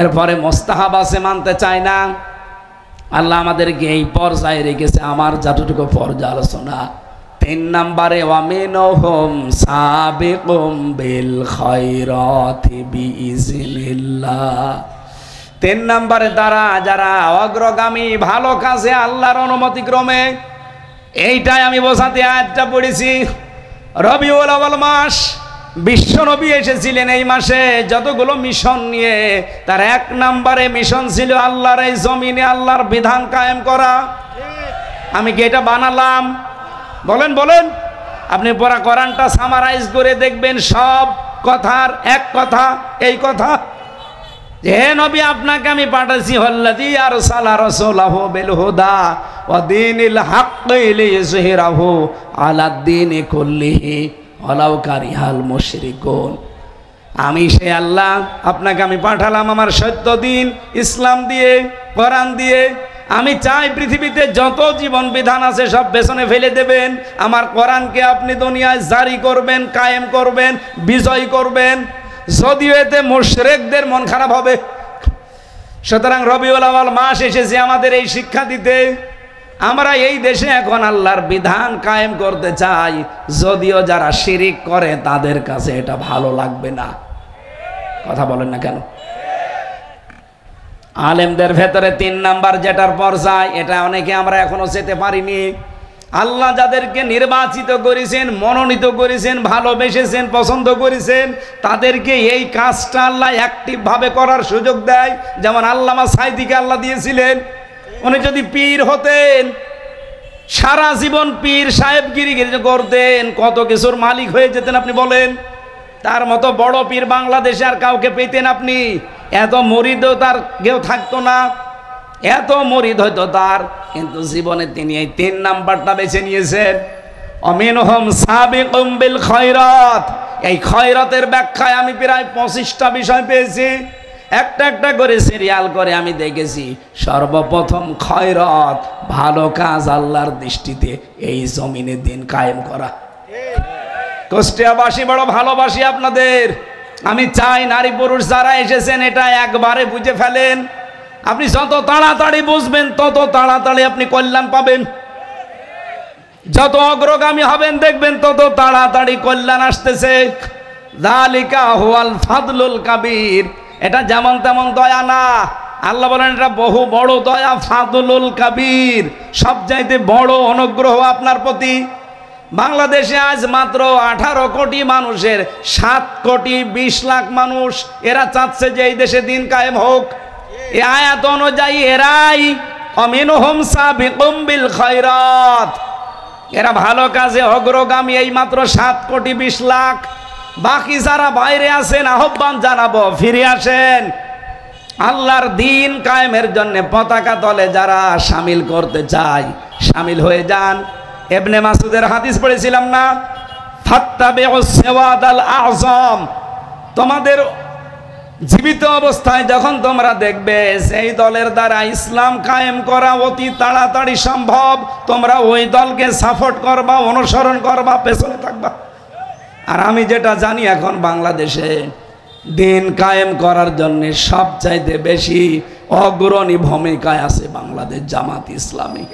এরপরে মুস্তাহাব আছে, মানতে চায় না। আল্লাহ আমাদেরকে এই পর্যায়ে রেখেছে, আমার যতটুকু পর্যালোচনা। তিন নম্বরে ওয়ামিনহুম সাবিকুম বিল খায়রাতি বিইজনিল্লাহ, তিন নম্বরে তারা যারা অগ্রগামী ভালো কাজে আল্লাহর অনুমতি ক্রমে। এইটাই আমি বোঝাতে আয়াতটা পড়েছি। রবিউল আউয়াল মাস, বিশ্বনবী এসেছিলেন এই মাসে যতগুলো মিশন নিয়ে, তার এক নম্বরে মিশন ছিল আল্লাহর এই জমিনে আল্লাহর বিধান কায়েম করা। আমি কি এটা বানালাম? বলেন বলেন। আপনি পুরা কোরআনটা সামারাইজ করে দেখবেন, সব কথার এক কথা এই কথা যে হে নবী, আপনাকে আমি পাঠাইছি হল্লাযী আরসালা রাসূলাহু বিল হুদা ওয়া দীনিল হাক্কি লিইয়ুযহিরাহু আলাদ-দীনি কুল্লিহি ওয়ালাউ কারিহাল মুশরিকুন। আমি সে আল্লাহ, আপনাকে আমি পাঠালাম আমার সত্য দিন ইসলাম দিয়ে, কোরআন দিয়ে। আমি চাই পৃথিবীতে যত জীবন বিধান আছে সব পেছনে ফেলে দেবেন, আমার কোরআনকে আপনি দুনিয়ায় জারি করবেন, কায়েম করবেন, বিজয় করবেন। যদিও এতে মুশরিকদের মন খারাপ হবে। সুতরাং রবিউল আউয়াল মাস এসেছে আমাদের এই শিক্ষা দিতে। আমরা এই দেশে এখন আল্লাহর বিধান কায়েম করতে চাই, যদিও যারা শিরিক করে তাদের কাছে এটা ভালো লাগবে না। কথা বলেন না কেন? আলেমদের ভেতরে 3 নাম্বার যেটার পর্যায়, এটা অনেকে আমরা এখনো যেতে পারিনি। আল্লাহ যাদেরকে নির্বাচিত করেছেন, মনোনীত করেছেন, ভালোবেসেছেন, পছন্দ করেছেন, তাদেরকে এই কাজটা আল্লাহ অ্যাক্টিভ ভাবে করার সুযোগ দেয়। যেমন আল্লামা সাঈদীকে আল্লাহ দিয়েছিলেন, উনি যদি পীর হতেন, সারা জীবন পীর সাহেবগিরি করতেন, কত কিছুর মালিক হয়ে যেতেন আপনি বলেন। তার মতো বড় পীর বাংলাদেশে আর কাউকে পেতেন আপনি? এত মুরিদও তার কেউ থাকতো না, এত মুরিদ হয়তো তার, কিন্তু জীবনে তিনি এই 3 নাম্বারটা বেছে নিয়েছেন। অমিনহুম সাবিকুম বিল খায়রাত। এই খয়রাতের ব্যাখ্যায় আমি প্রায় 25টা বিষয় পেয়েছি, একটা একটা করে সিরিয়াল করে আমি দেখেছি। সর্বপ্রথম খয়রাত, ভালো কাজ আল্লাহর দৃষ্টিতে এই জমিনে দিন কায়েম করা। কুষ্টিয়াবাসী বড় ভালোবাসি আপনাদের। আমি চাই নারী পুরুষ যারা এসেছেন এটা একবারে বুঝে ফেলেন। আপনি যত তাড়াতাড়ি বুঝবেন তত তাড়াতাড়ি আপনি কল্যাণ পাবেন। যত অগ্রগামী হবেন দেখবেন তত তাড়াতাড়ি কল্যাণ আসতেছে। যালিকা হুয়াল ফাদলুল কাবীর। এটা যেমন তেমন দয়া না, আল্লাহ বলেন এটা বহু বড় দয়া, ফাদলুল কাবীর, সবচাইতে বড় অনুগ্রহ আপনার প্রতি। বাংলাদেশে আজ মাত্র 18 কোটি মানুষের 7 কোটি 20 লাখ মানুষ, এরা চাচ্ছে যে এই দেশে দিন কায়েম হোক। এই আয়াত অনুযায়ী এরাই অমিনহুম সাবিকুম বিল খায়রাত, এরা ভালো কাজে অগ্রগামী, এই মাত্র 7 কোটি 20 লাখ। বাকি যারা বাইরে আছেন আহ্বান জানাবো, ফিরে আসেন। আল্লাহর দিন কায়েমের জন্য পতাকা তলে যারা শামিল করতে চায় শামিল হয়ে যান। ইবনে মাসউদের হাদিস পড়েছিলাম না, ফাত্তাবিউস সিওয়াদাল আযম। তোমাদের জীবিত অবস্থায় যখন তোমরা দেখবে সেই দলের দ্বারা ইসলাম কায়েম করা অতি তাড়াতাড়ি সম্ভব, তোমরা ওই দলকে সাপোর্ট করবা, অনুসরণ করবা, পেছনে থাকবা। আর আমি যেটা জানি এখন বাংলাদেশে দিন কায়েম করার জন্য সবচাইতে বেশি অগ্রণী ভূমিকায় আছে বাংলাদেশ জামাত ইসলামী।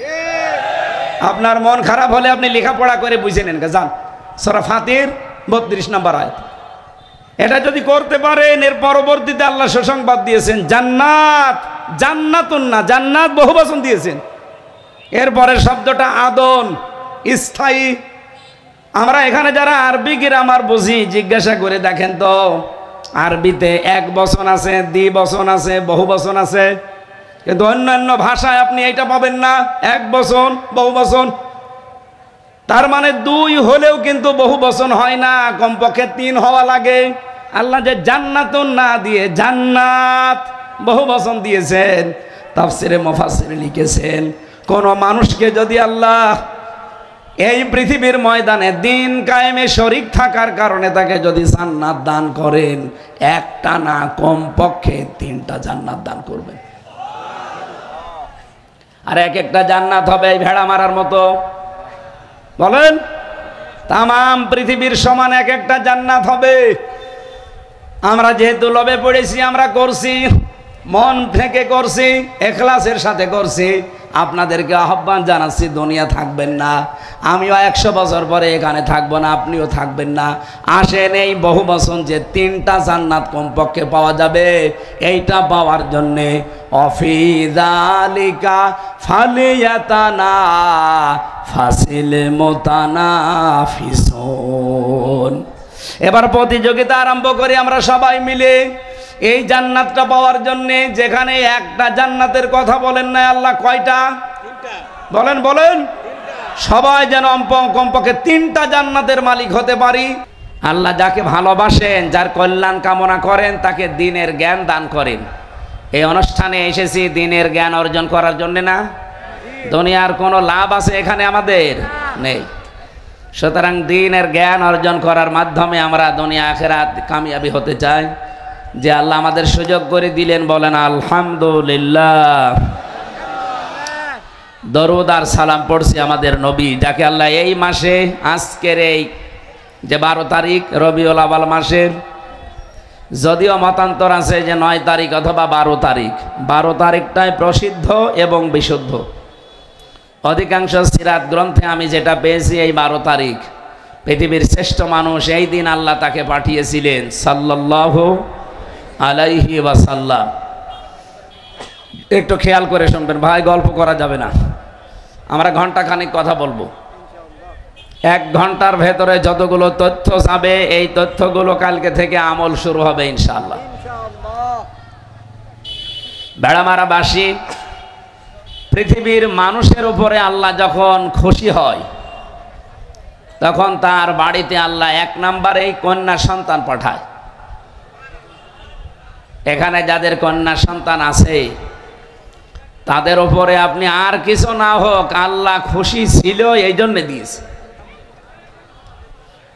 আপনার মন খারাপ হলে আপনি লেখাপড়া করে বুঝে নেন, যান সূরা ফাতির 32 নম্বর আয়াত। এটা যদি করতে পারেন, এর পরবর্তীতে আল্লাহ সুসংবাদ দিয়েছেন জান্নাত। জান্নাতুন না, জান্নাত বহুবচন দিয়েছেন। এরপরের শব্দটা আদন, স্থায়ী। আমরা এখানে যারা আরবি গ্রামার বুঝি জিজ্ঞাসা করে দেখেন তো, আরবিতে এক বচন আছে, দ্বিবচন আছে, বহুবচন আছে, কিন্তু অন্যান্য ভাষায় আপনি এটা পাবেন না, এক বচন বহু বচন। তার মানে 2 হলেও কিন্তু বহু বচন হয় না, কমপক্ষে 3 হওয়া লাগে। আল্লাহ যে জান্নাতুন না দিয়ে জান্নাত বহু বচন দিয়েছেন, তাফসিরে মুফাসসিরে লিখেছেন কোন মানুষকে যদি আল্লাহ এই পৃথিবীর ময়দানে দিন কায়েমে শরীক থাকার কারণে তাকে যদি জান্নাত দান করেন, একটা না কমপক্ষে 3টা জান্নাত দান করবেন। আর এক একটা জান্নাত হবে এই ভেড়া মারার মতো। বলেন, তামাম পৃথিবীর সমান এক একটা জান্নাত হবে। আমরা যেহেতু লোভে পড়েছি, আমরা করছি, মন থেকে করছি, ইখলাসের সাথে করছি। আপনাদেরকে আহ্বান জানাচ্ছি, দুনিয়া থাকবেন না, আমিও 100 বছর পরে এখানে থাকবো না, আপনিও থাকবেন না। আসেন এই বহু বচন যে 3টা জান্নাত কমপক্ষে পাওয়া যাবে, এইটা পাওয়ার জন্যে অফি যালিকা ফালিয়াতানা ফাসিল মুতানাফিসুন। এবার প্রতিযোগিতা আরম্ভ করি আমরা সবাই মিলে এই জান্নাতটা পাওয়ার জন্যে। যেখানে একটা জান্নাতের কথা বলেন না আল্লাহ, কয়টা? 3টা। বলেন বলেন, সবাই যেন কমপক্ষে 3টা জান্নাতের মালিক হতে পারি। আল্লাহ যাকে ভালোবাসেন, যার কল্যাণ কামনা করেন, তাকে দ্বীনের জ্ঞান দান করেন। এই অনুষ্ঠানে এসেছি দ্বীনের জ্ঞান অর্জন করার জন্য না। দুনিয়ার কোনো লাভ আছে এখানে আমাদের? নেই। সুতরাং দ্বীনের জ্ঞান অর্জন করার মাধ্যমে আমরা দুনিয়া আখিরাত কামিয়াবি হতে চাই। যে আল্লাহ আমাদের সুযোগ করে দিলেন, বলেন আলহামদুলিল্লাহ। দরুদ আর সালাম পড়ছি আমাদের নবী, যাকে আল্লাহ এই মাসে, আজকের এই যে 12 তারিখ রবিউল আউয়াল মাসের, যদিও মতান্তর আছে যে 9 তারিখ অথবা 12 তারিখ, 12 তারিখটাই প্রসিদ্ধ এবং বিশুদ্ধ। অধিকাংশ সিরাত গ্রন্থে আমি যেটা পেয়েছি, এই 12 তারিখ পৃথিবীর শ্রেষ্ঠ মানুষ, এই দিন আল্লাহ তাকে পাঠিয়েছিলেন সাল্লাল্লাহু আলাইহি ওয়াসাল্লাম। একটু খেয়াল করে শুনবেন ভাই, গল্প করা যাবে না। আমরা ঘন্টাখানিক কথা বলবো। 1 ঘন্টার ভেতরে যতগুলো তথ্য যাবে, এই তথ্যগুলো কালকে থেকে আমল শুরু হবে ইনশাআল্লাহ। বেড়ামারাবাসী, পৃথিবীর মানুষের উপরে আল্লাহ যখন খুশি হয়, তখন তার বাড়িতে আল্লাহ 1 নম্বরেই কন্যা সন্তান পাঠায়। এখানে যাদের কন্যা সন্তান আছে, তাদের উপরে আপনি আর কিছু না হোক, আল্লাহ খুশি ছিল, এই জন্য দিয়েছে।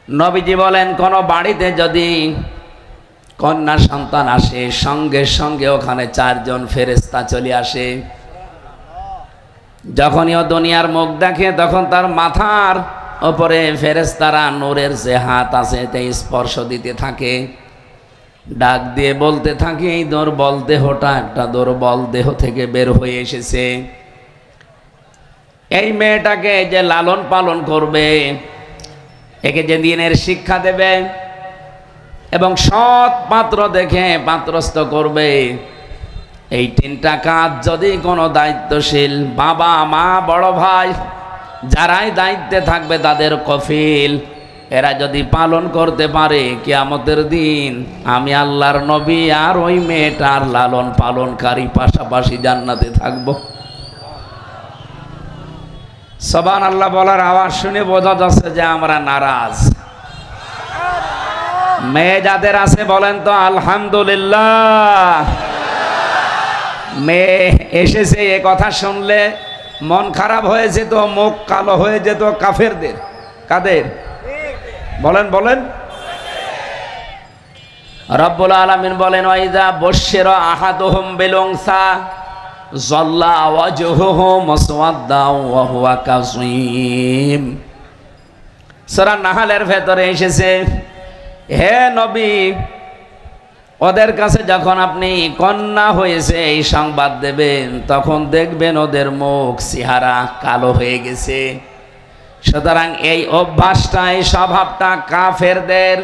নবীজি বলেন, কোন বাড়িতে যদি কন্যা সন্তান আসে, সঙ্গে সঙ্গে ওখানে 4 জন ফেরেশতা চলে আসে। যখনই ও দুনিয়ার মুখ দেখে, তখন তার মাথার উপরে ফেরেশতারা নূরের যে হাত আছে, এতে স্পর্শ দিতে থাকে, ডাক দিয়ে বলতে থাকে, এই দুর্বল দেহটা একটা দুর্বল দেহ থেকে বের হয়ে এসেছে। এই মেয়েটাকে যে লালন পালন করবে, একে যে দিনের শিক্ষা দেবে এবং সৎ পাত্র দেখে পাত্রস্থ করবে, এই 3টা কাজ যদি কোনো দায়িত্বশীল বাবা, মা, বড় ভাই যারাই দায়িত্বে থাকবে, তাদের কফিল, এরা যদি পালন করতে পারে, কিয়ামতের দিন আমি আল্লাহর নবী আর ওই মেয়েটার লালন পালনকারী পাশাপাশি জান্নাতে থাকবো। সুবহানাল্লাহ বলার আওয়াজ শুনে বোঝা যাচ্ছে যে আমরা নারাজ। মেয়ে যাদের আছে বলেন তো আলহামদুলিল্লাহ। মেয়ে এসেছে, এ কথা শুনলে মন খারাপ হয়ে যেত, মুখ কালো হয়ে যেত কাফেরদের। কাদের বলেন বলেন? রব্বুল আলামিন বলেন, ওয়াইদা বশশিরা আহাদুহুম বিল উনসা যাল্লা ওয়াজহুহু মুসওয়াদ্দা ওয়া হুয়া কাযীম। সূরা নাহলের ভেতরে এসেছে, হে নবী, ওদের কাছে যখন আপনি কন্যা হয়েছে এই সংবাদ দেবেন, তখন দেখবেন ওদের মুখ চেহারা কালো হয়ে গেছে। সুতরাং এই অভ্যাসটা, এই স্বভাবটা কাফেরদের,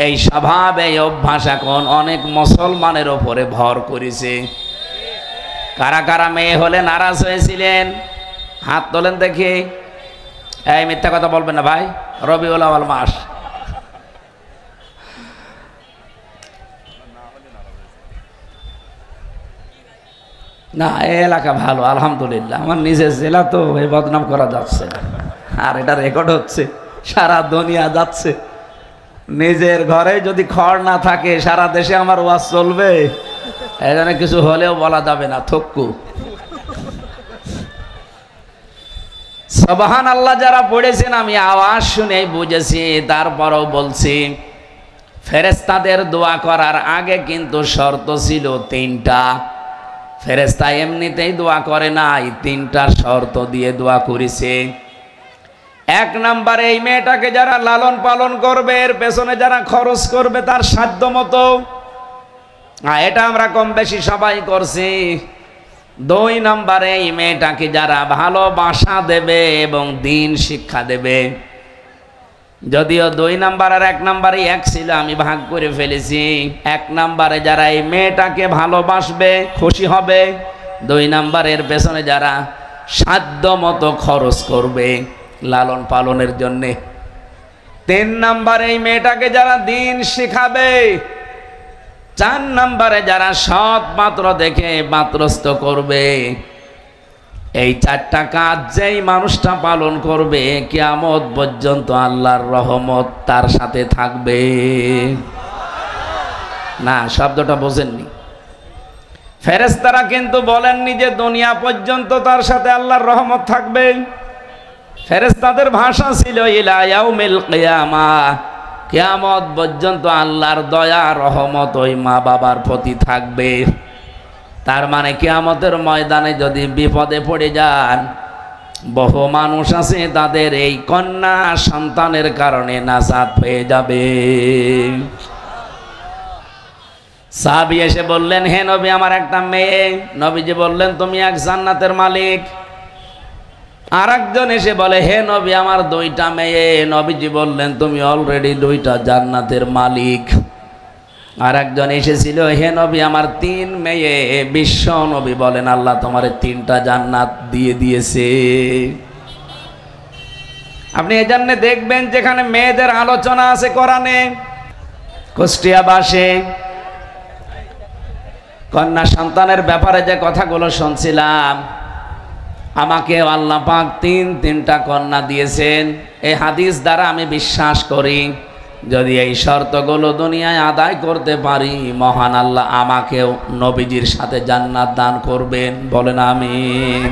এই স্বভাব, এই অভ্যাস এখন অনেক মুসলমানের উপরে ভর করেছে। কারা কারা মেয়ে হলে নারাজ হয়েছিলেন হাত তোলেন দেখি। এই মিথ্যা কথা বলবেন না ভাই, রবিউল আউয়াল মাস। না, এই এলাকা ভালো আলহামদুলিল্লাহ। আমার নিজের জেলা তো এই বদনাম করা যাচ্ছে না, আর এটা রেকর্ড হচ্ছে, সারা দুনিয়া যাচ্ছে। নিজের ঘরে যদি খড় না থাকে, সারা দেশে আমার ওয়াজ চলবে। এই জন্য কিছু হলেও বলা যাবে না, থক্কু। সুবহানাল্লাহ যারা পড়েছেন, আমি আওয়াজ শুনেই বুঝেছি, তারপরও বলছি, ফেরেশতাদের দোয়া করার আগে কিন্তু শর্ত ছিল 3টা। ফেরেশতা এমনিতেই দোয়া করে না, এই 3টা শর্ত দিয়ে দোয়া করেছে। 1 নম্বরে, এই মেয়েটাকে যারা লালন পালন করবে, এর পেছনে যারা খরচ করবে তার সাধ্য মতো, এটা আমরা কম বেশি সবাই করছি। 2 নম্বরে, এই মেয়েটাকে যারা ভালোবাসা দেবে এবং দিন শিক্ষা দেবে। যদিও 2 নাম্বার আর 1 নাম্বারই এক ছিল, আমি ভাগ করে ফেলেছি। 1 নাম্বারে যারা এই মেয়েটাকে ভালোবাসবে, খুশি হবে। 2 নাম্বারের পেছনে যারা সাধ্য মতো খরচ করবে লালন পালনের জন্যে। 3 নাম্বারে এই মেয়েটাকে যারা দিন শিখাবে। 4 নাম্বারে যারা সৎ পাত্র দেখে পাত্রস্থ করবে। এই 4টা কাজ যেই মানুষটা পালন করবে, কিয়ামত পর্যন্ত আল্লাহর রহমত তার সাথে থাকবে। না, শব্দটা বোঝেননি। ফেরেশতারা কিন্তু বলেননি যে দুনিয়া পর্যন্ত তার সাথে আল্লাহর রহমত থাকবে। ফেরেশতাদের ভাষা ছিল ইলা ইয়াউমিল কিয়ামাহ, কিয়ামত পর্যন্ত আল্লাহর দয়া রহমত ওই মা বাবার প্রতি থাকবে। তার মানে কিয়ামতের ময়দানে যদি বিপদে পড়ে যান, বহু মানুষ আছে তাদের এই কন্যা সন্তানের কারণে নাজাত পেয়ে যাবে। সাহাবী এসে বললেন, হে নবী, আমার একটা মেয়ে। নবীজি বললেন, তুমি এক জান্নাতের মালিক। আর একজন এসে বলে, হে নবী আমার 2টা মেয়ে। নবীজি বললেন, তুমি অলরেডি 2টা জান্নাতের মালিক। আর একজন এসেছিল, হে নবী আমার 3 মেয়ে। বিশ্ব নবী বলেন, আল্লাহ তোমার 3টা জান্নাত দিয়ে দিয়েছে। আপনি এই জন্য দেখবেন যেখানে মেয়েদের আলোচনা আছে কোরআনে, কুষ্টিয়া বাসে কন্যা সন্তানের ব্যাপারে যে কথাগুলো শুনছিলাম, আমাকে আল্লাহ পাক 3টা কন্যা দিয়েছেন। এই হাদিস দ্বারা আমি বিশ্বাস করি, যদি এই শর্তগুলো দুনিয়ায় আদায় করতে পারি, মহান আল্লাহ আমাকেও নবীজির সাথে জান্নাত দান করবেন। বলেন আমিন।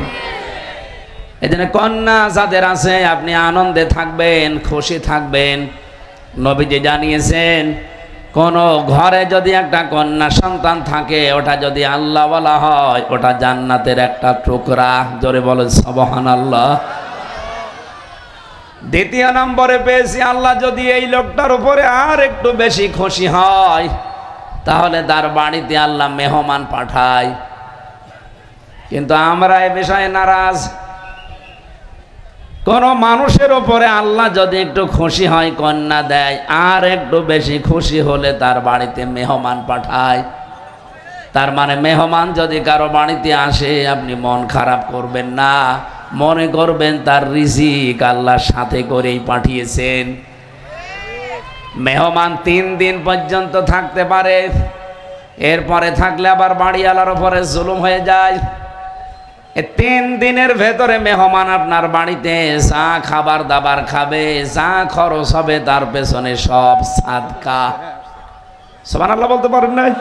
এই জন্য কন্যা যাদের আছে আপনি আনন্দে থাকবেন, খুশি থাকবেন। নবীজি জানিয়েছেন, কোন ঘরে যদি একটা কন্যা সন্তান থাকে, ওটা যদি আল্লাহ বলা হয়, ওটা জান্নাতের একটা টুকরা। জোরে বলেন সুবহানাল্লাহ। দ্বিতীয় নম্বরে পেয়েছি, আল্লাহ যদি এই লোকটার উপরে আর একটু বেশি খুশি হয়, তাহলে তার বাড়িতে আল্লাহ মেহমান পাঠায়। কিন্তু আমরা এ বিষয়ে নারাজ। কোন মানুষের উপরে আল্লাহ যদি একটু খুশি হয়, কন্যা দেয়, আর একটু বেশি খুশি হলে তার বাড়িতে মেহমান পাঠায়। তার মানে মেহমান যদি কারো বাড়িতে আসে, আপনি মন খারাপ করবেন না, মনে করবেন তার রিজিক আল্লাহ সাথে করেই পাঠিয়েছেন। মেহমান 3 দিন পর্যন্ত থাকতে পারে, এরপরে থাকলে আবার বাড়িওয়ালার উপরে জুলুম হয়ে যায়। 3 দিনের ভেতরে মেহমান আপনার বাড়িতে যা খাবার দাবার খাবে, যা খরচ হবে, তার পেছনে সব সাদকা। সুবহানাল্লাহ বলতে পারেন নাই?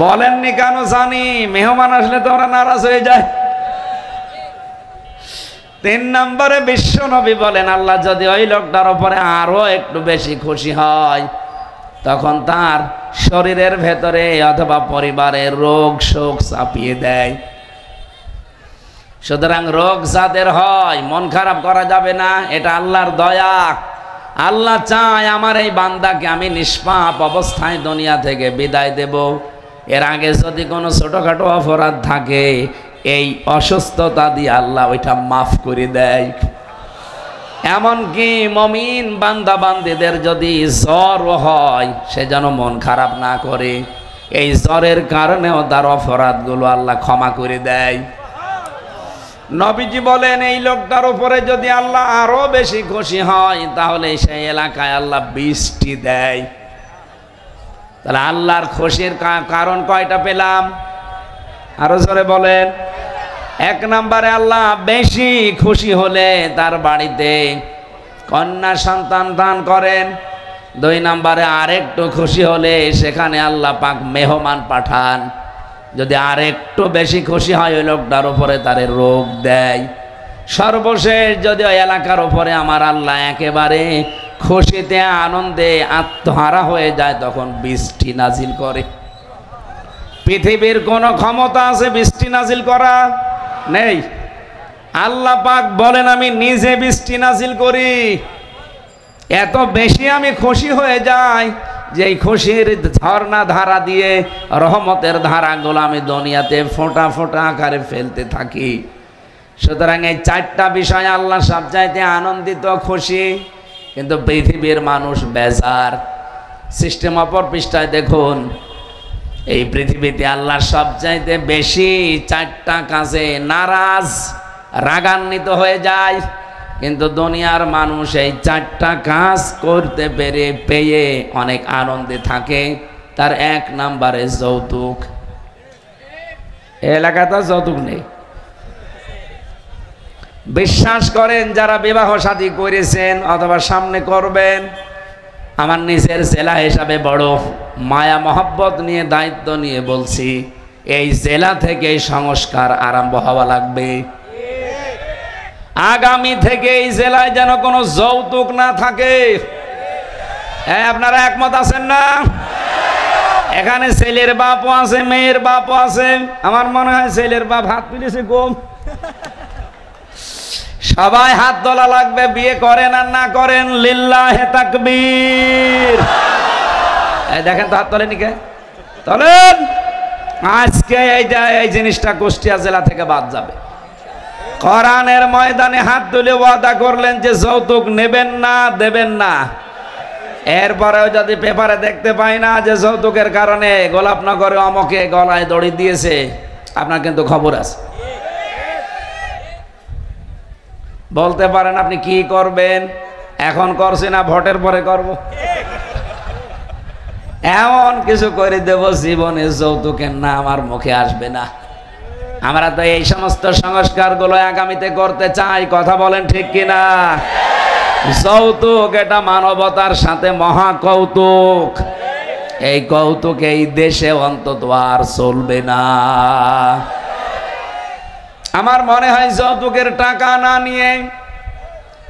বলেননি কেন জানি, মেহমান আসলে তো আমরা নারাজ হয়ে যায়। 3 নম্বরে বিশ্ব নবী বলেন, আল্লাহ যদি ওই লোকটার উপরে আরো একটু বেশি খুশি হয়, তখন তার শরীরের ভেতরে অথবা পরিবারের রোগ শোক চাপিয়ে দেয়। সুতরাং রোগ যাদের হয়, মন খারাপ করা যাবে না, এটা আল্লাহর দয়া। আল্লাহ চায় আমার এই বান্দাকে আমি নিষ্পাপ অবস্থায় দুনিয়া থেকে বিদায় দেব। এর আগে যদি কোনো ছোটখাটো অপরাধ থাকে, এই অসুস্থতা দিয়ে আল্লাহ ওইটা মাফ করে দেয়। এমনকি মমিন বান্দা বান্দীদের যদি জ্বর হয়, সে যেন মন খারাপ না করে। এই জ্বরের কারণেও তার অপরাধগুলো আল্লাহ ক্ষমা করে দেয়। নবীজি বলেন, এই লোকটার উপরে যদি আল্লাহ আরো বেশি খুশি হয়, তাহলে সেই এলাকায় আল্লাহ বৃষ্টি দেয়। তাহলে আল্লাহর খুশির কারণ কয়টা পেলাম? আরো জোরে বলেন। 1 নম্বরে আল্লাহ বেশি খুশি হলে তার বাড়িতে কন্যা সন্তান দান করেন। 2 নম্বরে আরেকটু খুশি হলে সেখানে আল্লাহ পাক মেহমান পাঠান। যদি আর একটু বেশি খুশি হয়, ওই লোকটার উপরে তার রোগ দেয়। সর্বশেষ যদি ওই এলাকার উপরে আমার আল্লাহ একেবারে খুশিতে আনন্দে আত্মহারা হয়ে যায়, তখন বৃষ্টি নাজিল করে। পৃথিবীর কোন ক্ষমতা আছে বৃষ্টি নাজিল করা? নেই। আল্লাহ পাক বলেন, আমি নিজে বৃষ্টি নাজিল করি। এত বেশি আমি খুশি হয়ে যাই যে এই খুশির ঝর্ণা ধারা দিয়ে রহমতের ধারাগুলো আমি দুনিয়াতে ফোঁটা ফোঁটা আকারে ফেলতে থাকি। সুতরাং এই 4টা বিষয় আল্লাহ সবচাইতে আনন্দিত, খুশি। কিন্তু পৃথিবীর মানুষ বেজার। সিস্টেম অপর পৃষ্ঠায় দেখুন, এই পৃথিবীতে আল্লাহ সবচাইতে বেশি 4টা কাজে নারাজ, রাগান্বিত হয়ে যায়। কিন্তু দুনিয়ার মানুষ এই 4টা কাজ করতে পেয়ে অনেক আনন্দে থাকে। তার 1 নম্বরে যৌতুক। এলাকাতে যৌতুক নেই। বিশ্বাস করেন যারা বিবাহ শাদী করেছেন অথবা সামনে করবেন, আমার নিজের জেলা হিসাবে বড় মায়া মহব্বত নিয়ে দায়িত্ব নিয়ে বলছি, এই জেলা থেকে সংস্কার আরম্ভ হওয়া লাগবে। আগামী থেকে এই জেলায় যেন কোনো যৌতুক না থাকে। হ্যাঁ, আপনারা একমত আছেন না? এখানে ছেলের বাপও আছে, মেয়ের বাপও আছে। আমার মনে হয় ছেলের বাপ হাত তুলেছে কম। সবাই হাত তোলা লাগবে, বিয়ে করেন আর না করেন। লিল্লাহে তাকবীর। এই দেখেন তো হাত তোলেনি কে? তোলেন। আজকে এই জিনিসটা কুষ্টিয়া জেলা থেকে বাদ যাবে। কোরআনের ময়দানে হাত তুলে ওয়াদা করলেন যে যৌতুক নেবেন না, দেবেন না। এরপরেও যদি পেপারে দেখতে পাই না যে যৌতুকের কারণে গোলাপনগরে অমকে গলায় দড়ি দিয়েছে, আপনার কিন্তু খবর আছে। বলতে পারেন আপনি কি করবেন, এখন করছি না ভোটের পরে করব। এমন কিছু করে দেব জীবনে যৌতুকের নাম আর মুখে আসবে না। আমরা তো এই সমস্ত সংস্কারগুলো আগামীতে করতে চাই, কথা বলেন ঠিক কিনা? যৌতুক এটা মানবতার সাথে মহা কৌতুক। এই কৌতুক এই দেশে অন্তত আর চলবে না। আমার মনে হয় যৌতুকের টাকা না নিয়ে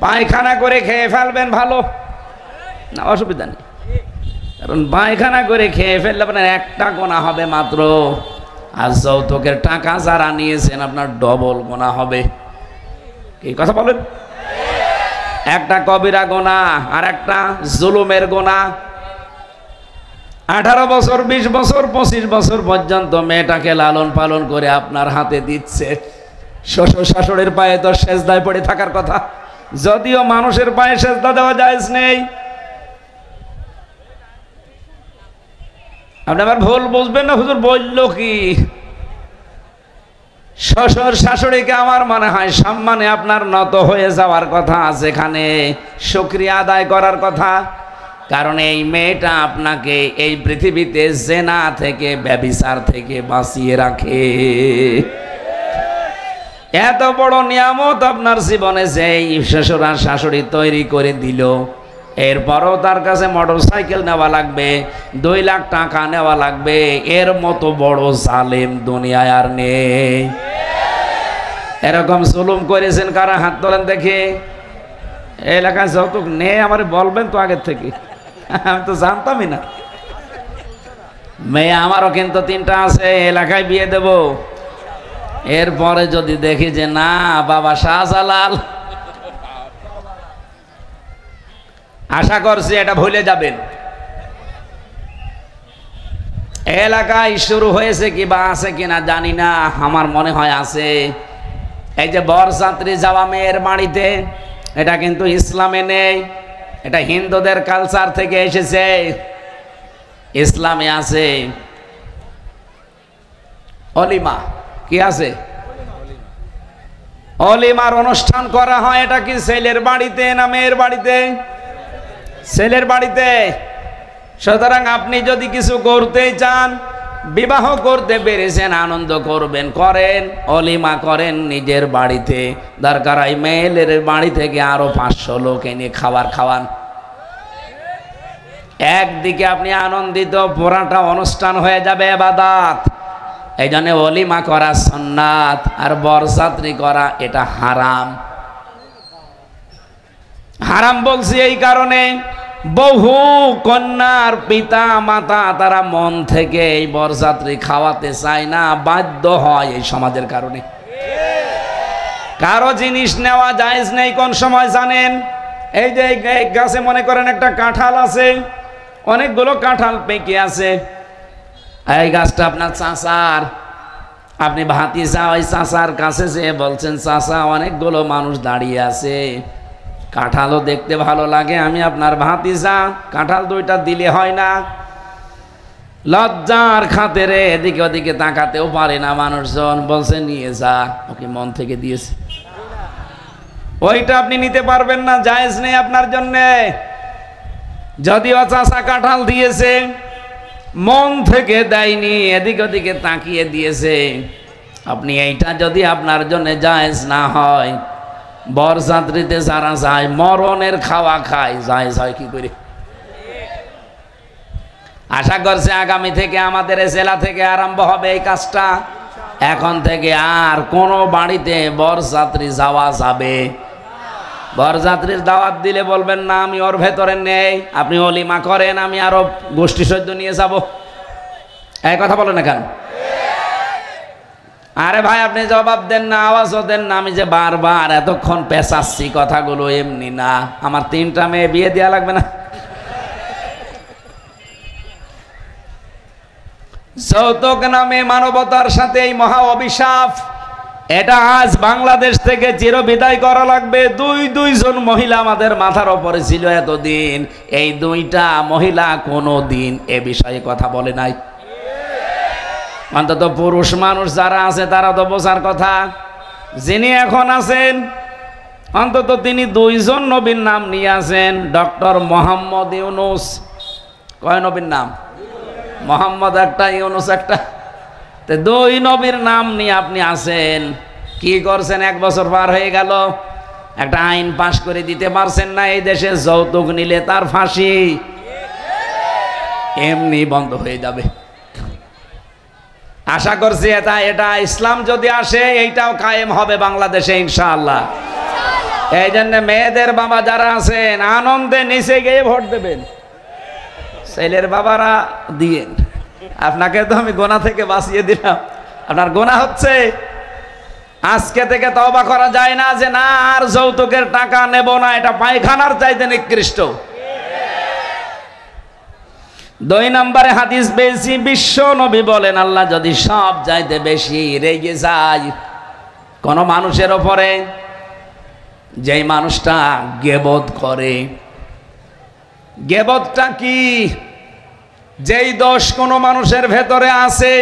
পায়খানা করে খেয়ে ফেলবেন ভালো, না অসুবিধা নেই। কারণ পায়খানা করে খেয়ে ফেললে আপনার একটা গোনা হবে মাত্র, আর যৌতুকের টাকা যারা নিয়েছেন আপনার ডবল গোনা হবে। কি কথা বলেন? একটা কবিরা গোনা আর একটা জুলুমের গোনা। 18 বছর 20 বছর 25 বছর পর্যন্ত মেয়েটাকে লালন পালন করে আপনার হাতে দিচ্ছে, শ্বশুর শাশুড়ির পায়ে তো সেজদায় পড়ে থাকার কথা, যদিও মানুষের পায়ে সেজদা দেওয়া জায়েজ নেই। আপনি আবার ভুল বুঝবেন না, হুজুর বলল কি? শ্বশুর শাশুড়িকে আমার মনে হয় সম্মানে আপনার নত হয়ে যাওয়ার কথা, যেখানে শুকরিয়া আদায় করার কথা। কারণ এই মেয়েটা আপনাকে এই পৃথিবীতে জেনা থেকে, ব্যভিচার থেকে বাঁচিয়ে রাখে। এত বড় নিয়ামত আপনার জীবনে যেই শ্বশুর আর শাশুড়ি তৈরি করে দিল, এরপরও তার কাছে মোটরসাইকেল নেওয়া লাগবে, 2 লাখ টাকা নেওয়া লাগবে, এর মতো বড় জালেম দুনিয়ায় আর নেই। এরকম জুলুম করেছেন কারা? হাত তোলেন দেখে। এলাকায় যৌতুক নেই আমার বলবেন তো আগের থেকে, আমি তো জানতামই না। মেয়ে আমারও কিন্তু 3টা আছে, এলাকায় বিয়ে দেব। এরপরে যদি দেখি যে না বাবা শাহজালাল, আশা করছি এটা ভুলে যাবেন। এলাকায় শুরু হয়েছে কি বা আছে কিনা জানি না, আমার মনে হয় আছে। এই যে বরযাত্রী যাওয়া মেয়ের বাড়িতে, এটা কিন্তু ইসলামে নেই, এটা হিন্দুদের কালচার থেকে এসেছে। ইসলামে আছে অলিমা। কি আছে? অলিমার অনুষ্ঠান করা হয়। এটা কি ছেলের বাড়িতে না মেয়ের বাড়িতে? ছেলের বাড়িতে। সুতরাং আপনি যদি কিছু করতে চান, বিবাহ করতে পেরেছেন, আনন্দ করবেন, করেন, অলিমা করেন নিজের বাড়িতে। দরকার হয় মেয়ের বাড়ি থেকে আরো 500 লোক এনে খাবার খাওয়ান। একদিকে আপনি আনন্দিত, পুরাটা অনুষ্ঠান হয়ে যাবে ইবাদত। এই জন্য অলিমা করা সুন্নাত, আর বরযাত্রী করা এটা হারাম। হারাম বলছি এই কারণে, বহু কন্যার পিতা মাতা তারা মন থেকে এই বরযাত্রী খাওয়াতে চায় না, বাধ্য হয় এই সমাজের কারণে। কারো জিনিস নেওয়া জায়েজ নেই কোন সময় জানেন? এই যে গাছে মনে করেন একটা কাঁঠাল আছে, অনেকগুলো কাঁঠাল পেকে আছে, এই গাছটা আপনার চাচার, আপনি ভাতিজা ওই চাচার কাছে যেয়ে বলছেন চাচা অনেকগুলো মানুষ দাঁড়িয়ে আছে, কাঁঠালও দেখতে ভালো লাগে, আমি আপনার ভাতিজা, কাঁঠাল 2টা দিলে হয় না? লজ্জার খাতিরে এদিকে ওদিকে তাকাতেও পারে না মানুষজন, বলছে নিয়ে যা, ওকে মন থেকে দিয়েছে। ওইটা আপনি নিতে পারবেন না, জায়েজ নেই আপনার জন্যে। যদিও চাচা কাঁঠাল দিয়েছে, মন থেকে দেয়নি, এদিক ওদিকে তাকিয়ে দিয়েছে, আপনি এইটা যদি আপনার জন্য জায়েজ না হয়, বরযাত্রীতে যারা যায় মরণের খাওয়া খায়, জায়েজ হয় কি করে? আশা করছে আগামী থেকে আমাদের জেলা থেকে আরম্ভ হবে এই কাজটা। এখন থেকে আর কোনো বাড়িতে বরযাত্রী যাওয়া যাবে। বরযাত্রীর দাওয়াত দিলে বলবেন না আমি ওর ভেতরে নেই, আপনি অলিমা করেন, আমি আরো গোষ্ঠী সৈন্য নিয়ে যাব। এই কথা বলেন না কেন? আরে ভাই আপনি জবাব দেন না, আওয়াজও দেন না। আমি যে বারবার এতক্ষণ পেঁচাচ্ছি কথাগুলো এমনি না, আমার 3টা মেয়ে বিয়ে দেওয়া লাগবে না? যৌতুক নামে মানবতার সাথে এই মহা অভিশাপ, এটা আজ বাংলাদেশ থেকে চিরবিদায় করা লাগবে। দুইজন মহিলা আমাদের মাথার উপরে ছিল এতদিন, এই দুইটা মহিলা কোনো দিন এ বিষয়ে কথা বলে নাই। অন্তত পুরুষ মানুষ যারা আছে তারা তো বোঝার কথা। যিনি এখন আছেন অন্তত তিনি দুইজন নবীর নাম নিয়ে আছেন, ডক্টর মোহাম্মদ ইউনুস। কয় নবীর নাম? মোহাম্মদ একটা, ইউনুস একটা। তো দুই নবীর নাম নিয়ে আপনি আছেন, কি করছেন? 1 বছর পার হয়ে গেল, একটা আইন পাশ করে দিতে পারছেন না এই দেশে যৌতুক নিলে তার ফাঁসি এমনি বন্ধ হয়ে যাবে। আশা করছি এটা ইসলাম যদি আসে এইটাও কায়েম হবে বাংলাদেশে ইনশাআল্লাহ। এই জন্য মেয়েদের বাবা যারা আছেন আনন্দে নিচে গিয়ে ভোট দেবেন, ছেলের বাবারা দিয়েন। আপনাকে তো আমি গোনা থেকে বাঁচিয়ে দিলাম, আপনার গোনা হচ্ছে। আজকে থেকে তওবা করা যায় না যে না আর যৌতুকের টাকা নেব না, এটা পায়খানার চাইতে নিকৃষ্ট। 2 নম্বরে হাদিস পেয়েছি, বিশ্ব নবী বলেন আল্লাহ যদি সব চাইতে বেশি রেগে যায় কোন মানুষের ওপরে, যেই মানুষটা গীবত করে। গীবতটা কি? যেই দোষ কোনো মানুষের ভেতরে আছে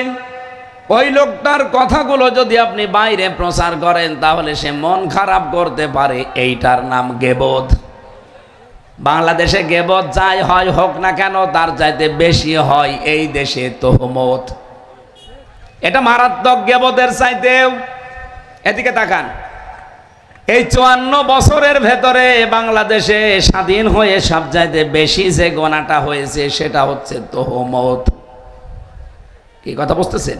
ওই লোকটার কথাগুলো যদি আপনি বাইরে প্রচার করেন তাহলে সে মন খারাপ করতে পারে, এইটার নাম গীবত। বাংলাদেশে গীবত যাই হয় হোক না কেন তার চাইতে বেশি হয় এই দেশে তোহমত। এটা মারাত্মক গীবতের চাইতেও। এদিকে তাকান, এই 54 বছরের ভেতরে বাংলাদেশে স্বাধীন হয়ে সবচাইতে বেশি যে গোনাটা হয়েছে সেটা হচ্ছে তোহমত। কি কথা বুঝতেছেন?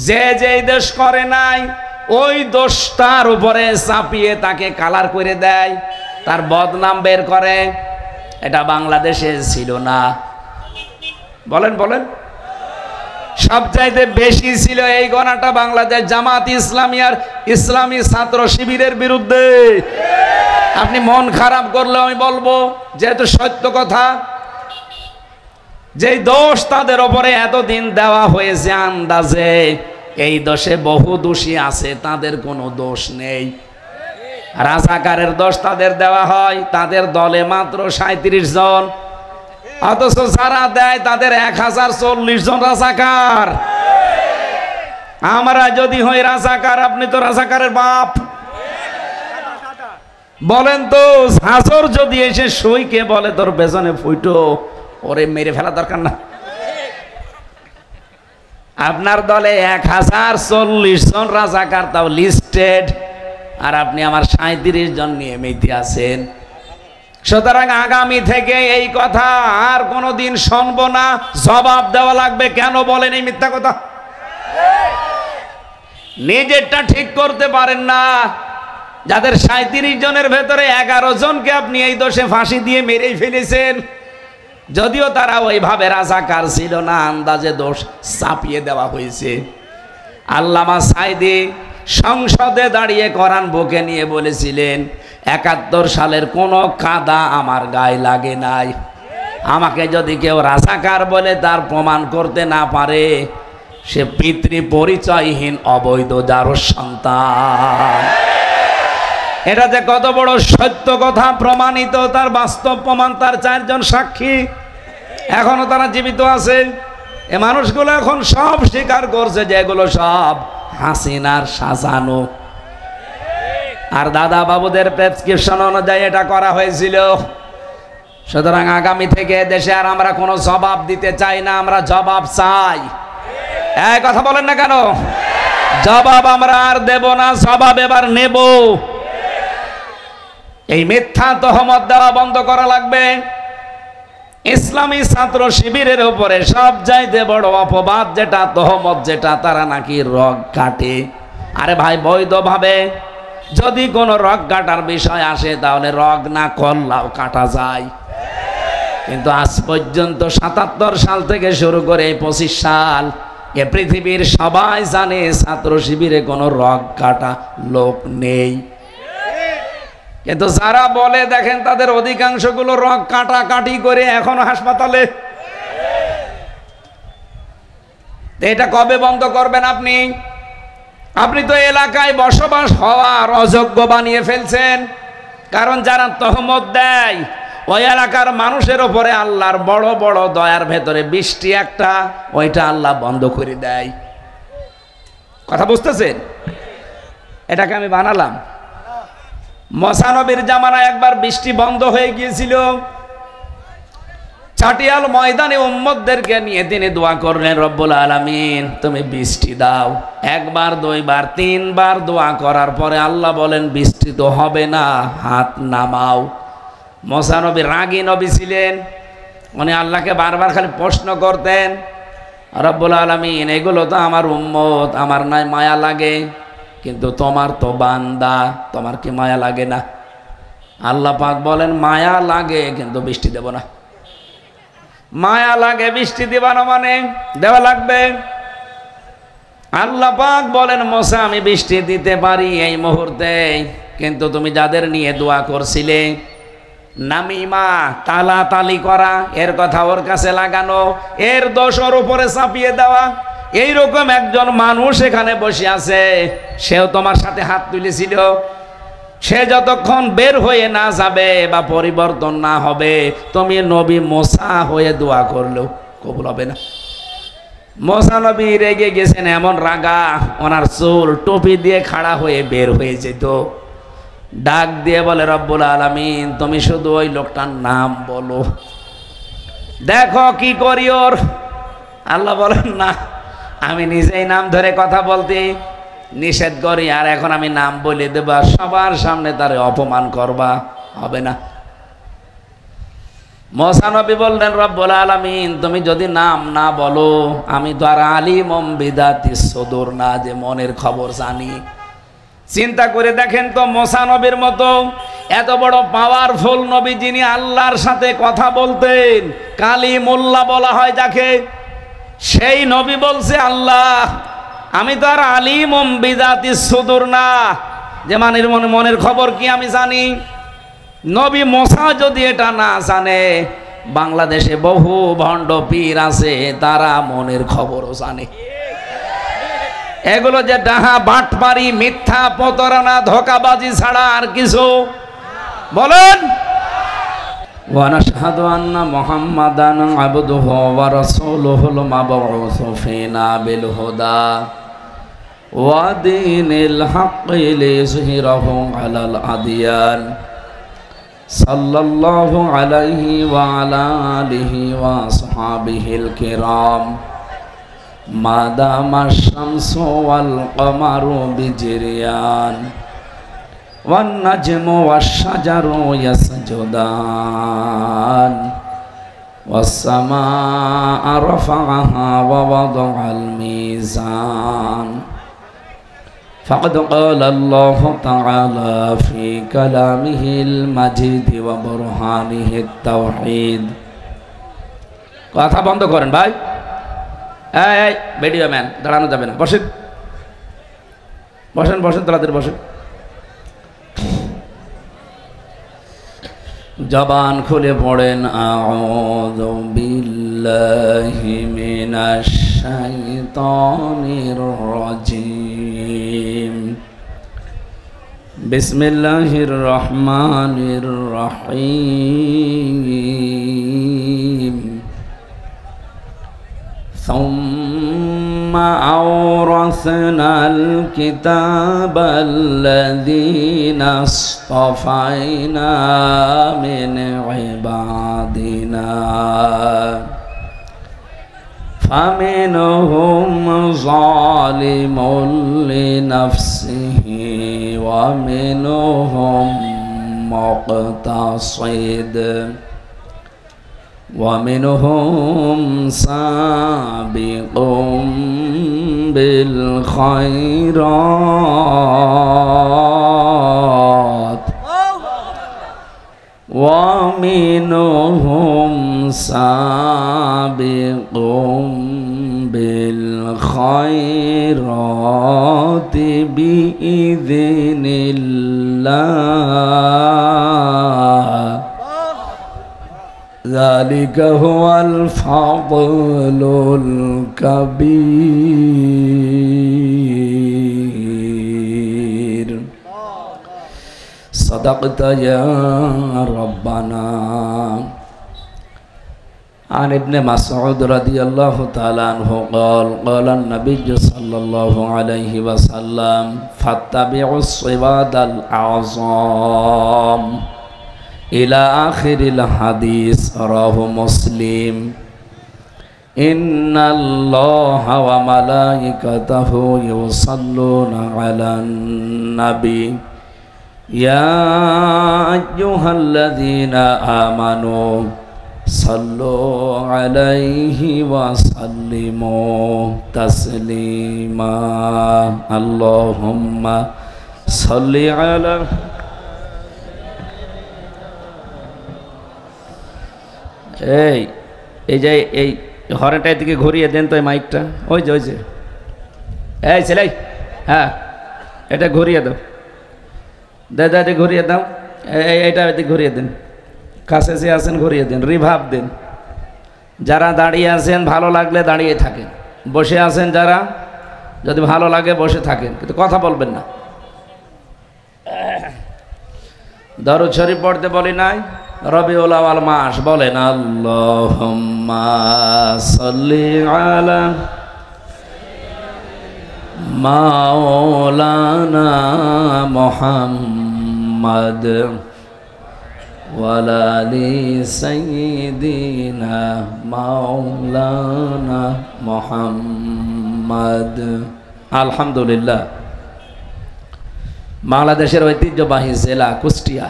যে দেশ করে নাই ওই দোষটার উপরে চাপিয়ে তাকে কালার করে দেয়, তার বদনাম বের করে। এটা বাংলাদেশে ছিল না। বলেন বলেন, সবচাইতে বেশি ছিল এই গণাটা বাংলাদেশ জামাত ইসলামী আর ইসলামী ছাত্র শিবিরের বিরুদ্ধে। আপনি মন খারাপ করলে আমি বলবো যেহেতু সত্য কথা, যেই দোষ তাদের ওপরে এতদিন দেওয়া হয়েছে আন্দাজে, এই দোষে বহু দোষী আছে, তাদের কোনো দোষ নেই। রাজাকারের দোষ তাদের দেওয়া হয়, তাদের দলে মাত্র 37 জন, অথচ যারা দেয় তাদের 1040 জন রাজাকার। আমরা যদি হই রাজাকার, আপনি তো রাজাকারের বাপ। বলেন তো, হাজর যদি এসে সইকে বলে তোর পেছনে ফুটো, ওরে মেরে ফেলা দরকার না? আপনার দলে 1040 জন রাজাকার, তাও লিস্টেড, আর আপনি আমার 37 জন নিয়ে মেতে আছেন। সুতরাং আগামী থেকে এই কথা আর কোনোদিন শুনবো না, জবাব দেওয়া লাগবে। কেন বলেন এই মিথ্যা কথা? নিজেরটা ঠিক করতে পারেন না। যাদের 37 জনের ভেতরে 11 জনকে আপনি এই দোষে ফাঁসি দিয়ে মেরেই ফেলেছেন, যদিও তারা ওইভাবে রাজাকার ছিল না, আন্দাজে দোষ চাপিয়ে দেওয়া হয়েছে। আল্লামা সাইদি সংসদে দাঁড়িয়ে কোরআন বুকে নিয়ে বলেছিলেন 71 সালের কোনো কাদা আমার গায়ে লাগে নাই। আমাকে যদি কেউ রাজাকার বলে তার প্রমাণ করতে না পারে, সে পিতৃ পরিচয়হীন অবৈধ জারজ সন্তান। এটা যে কত বড় সত্য কথা প্রমাণিত, তার বাস্তব প্রমাণ, তার 4 জন সাক্ষী এখনো তারা জীবিত আছে। এ মানুষগুলো এখন সব স্বীকার করছে যে এগুলো সব হাসিনার সাজানো, আর দাদা বাবুদের প্রেসক্রিপশন অনুযায়ী এটা করা হয়েছিল। সুতরাং আগামী থেকে দেশে আর আমরা কোনো জবাব দিতে চাই না, আমরা জবাব চাই। এই কথা বলেন না কেন? জবাব আমরা আর দেব না, জবাব এবার নেব। এই মিথ্যা তহমত দেওয়া বন্ধ করা লাগবে। ইসলামী ছাত্র শিবিরের উপরে সবচাইতে বড় অপবাদ যেটা, তহমত যেটা, তারা নাকি রগ কাটে। আরে ভাই, বৈধভাবে যদি কোনো রগ কাটার বিষয় আসে তাহলে রগ না করলেও কাটা যায়, কিন্তু আজ পর্যন্ত 77 সাল থেকে শুরু করে 25 সাল এ পৃথিবীর সবাই জানে ছাত্র শিবিরে কোনো রগ কাটা লোক নেই। কিন্তু যারা বলে দেখেন তাদের অধিকাংশগুলো রগ কাটাকাটি করে এখনো হাসপাতালে। এটা কবে বন্ধ করবেন আপনি? আপনি তো এলাকায় বসবাস হওয়ার অযোগ্য বানিয়ে ফেলছেন। কারণ যারা তহমত দেয় ওই এলাকার মানুষের ওপরে আল্লাহর বড় বড় দয়ার ভেতরে বৃষ্টি একটা, ওইটা আল্লাহ বন্ধ করে দেয়। কথা বুঝতেছেন? এটাকে আমি বানালাম। মুসা নবীর জামানায় একবার বৃষ্টি বন্ধ হয়ে গিয়েছিল। চাটিয়াল ময়দানে উম্মতদেরকে নিয়ে তিনি দোয়া করলেন, রব্বুল আলামিন তুমি বৃষ্টি দাও। একবার, দুইবার, তিনবার দোয়া করার পরে আল্লাহ বলেন বৃষ্টি তো হবে না, হাত নামাও। মুসা নবী রাগী নবী ছিলেন, উনি আল্লাহকে বারবার খালি প্রশ্ন করতেন, রব্বুল আলামিন এগুলো তো আমার উম্মত, আমার নাই মায়া লাগে, কিন্তু তোমার তো বান্দা, তোমার কি মায়া লাগে না? আল্লাহ পাক বলেন মায়া লাগে কিন্তু বৃষ্টি দেব না। মায়া লাগে বৃষ্টি দিবা না মানে দেওয়া লাগবে। আল্লাহ পাক বলেন মুসা আমি বৃষ্টি দিতে পারি এই মুহূর্তে, কিন্তু তুমি যাদের নিয়ে দোয়া করছিলে নামিমা তালাতালি করা, এর কথা ওর কাছে লাগানো, এর দোষ ওর উপরে চাপিয়ে দেওয়া, এইরকম একজন মানুষ এখানে বসে আছে, সেও তোমার সাথে হাত তুলেছিল। সে যতক্ষণ বের হয়ে না যাবে বা পরিবর্তন না হবে, তুমি নবী মুসা হয়ে দোয়া করলেও কবুল হবে না। মুসা নবী রেগে গেছেন, এমন রাগা ওনার চুল টুপি দিয়ে খাড়া হয়ে বের হয়ে যেত। ডাক দিয়ে বলে রব্বুল আলামিন তুমি শুধু ওই লোকটার নাম বলো, দেখো কি করি ওর। আল্লাহ বলেন না, আমি নিজেই নাম ধরে কথা বলতে নিষেধ করি, আর এখন আমি নাম বলে দেবা, সবার সামনে তারে অপমান করবা, হবে না। মুসা নবী বললেন রব্বুল আলামিন তুমি যদি নাম না বলো, আমি তো আর আলিমুম বিদাতিস সুদূর না, যে মনের খবর জানি। চিন্তা করে দেখেন তো, মুসা নবীর মতো এত বড় পাওয়ারফুল নবী, যিনি আল্লাহর সাথে কথা বলতেন, কালিমুল্লাহ বলা হয় যাকে, সেই নবী বলছে আল্লাহ আমি তো আর আলিমুম বিদাতিস সুদূর না, যে মনের খবর কি আমি জানি। নবী মুসা যদি এটা না জানে, বাংলাদেশে বহু ভণ্ড পীর আছে, তারা মনের খবরও জানে। এগুলো যে ডাহা বাটপারি মিথ্যা প্রতারণা ধোঁকাবাজি ছাড়া আর কিছু বলেন। ونشهد أن محمدا عبده ورسوله المبعوث فينا بالهدى ودين الحق ليظهره على الأديان صلى الله عليه وعلى آله وأصحابه الكرام ما دام الشمس والقمر بجريان والنجم والشجر يسجدان والسماء رفعها ووضع الميزان فقد قال الله تعالى في كلامه المجيد وبرهانه التوحيد। কথা বন্ধ করেন ভাই, এই ভিডিও ম্যান দাঁড়ানো যাবে না, বসেন বসেন বসেন, তাড়াতাড়ি বসেন। জবান খুলে পড়েন আউযু বিল্লাহি মিনাশ শাইতানির রাজিম বিসমিল্লাহির রহমানির রহিম ثم أورثنا الكتاب الذين اصطفينا من عبادنا فمنهم ظالم لنفسه ومنهم مقتصد ومنهم سابق بالخيرات ومنهم سابق بالخيرات بإذن الله ذلك هو الفضل الكبير صدقت يا ربنا. عن ابن مسعود رضي الله تعالى عنه قال قال النبي صلى الله عليه وسلم فاتبعوا الصواد الأعظام إلى آخر الحديث رواه مسلم. إن الله وملائكته يصلون على النبي يا أيها الذين آمنوا صلوا عليه وسلموا تسليما. اللهم صل على এই হরেটাই দিকে ঘুরিয়ে দেন তো এই মাইকটা। ওই যে এই ছেলে, হ্যাঁ এটা ঘুরিয়ে দাও, দাদা ঘুরিয়ে দাও, এইটা এদিকে ঘুরিয়ে দেন, কাছে যে আছেন ঘুরিয়ে দেন, রিভাব দেন। যারা দাঁড়িয়ে আছেন ভালো লাগলে দাঁড়িয়ে থাকেন, বসে আছেন যারা যদি ভালো লাগে বসে থাকেন, কিন্তু কথা বলবেন না। দরুদ শরীফ পড়তে বলি নাই, রবিউল আউয়াল মাস বলেন আল্লাহুম্মা সাল্লি আলা মাওলানা মুহাম্মদ ওয়ালা আলি সাইয়্যিদিনা মাওলানা মুহাম্মদ। আলহামদুলিল্লাহ, বাংলাদেশের ঐতিহ্যবাহী জেলা কুষ্টিয়া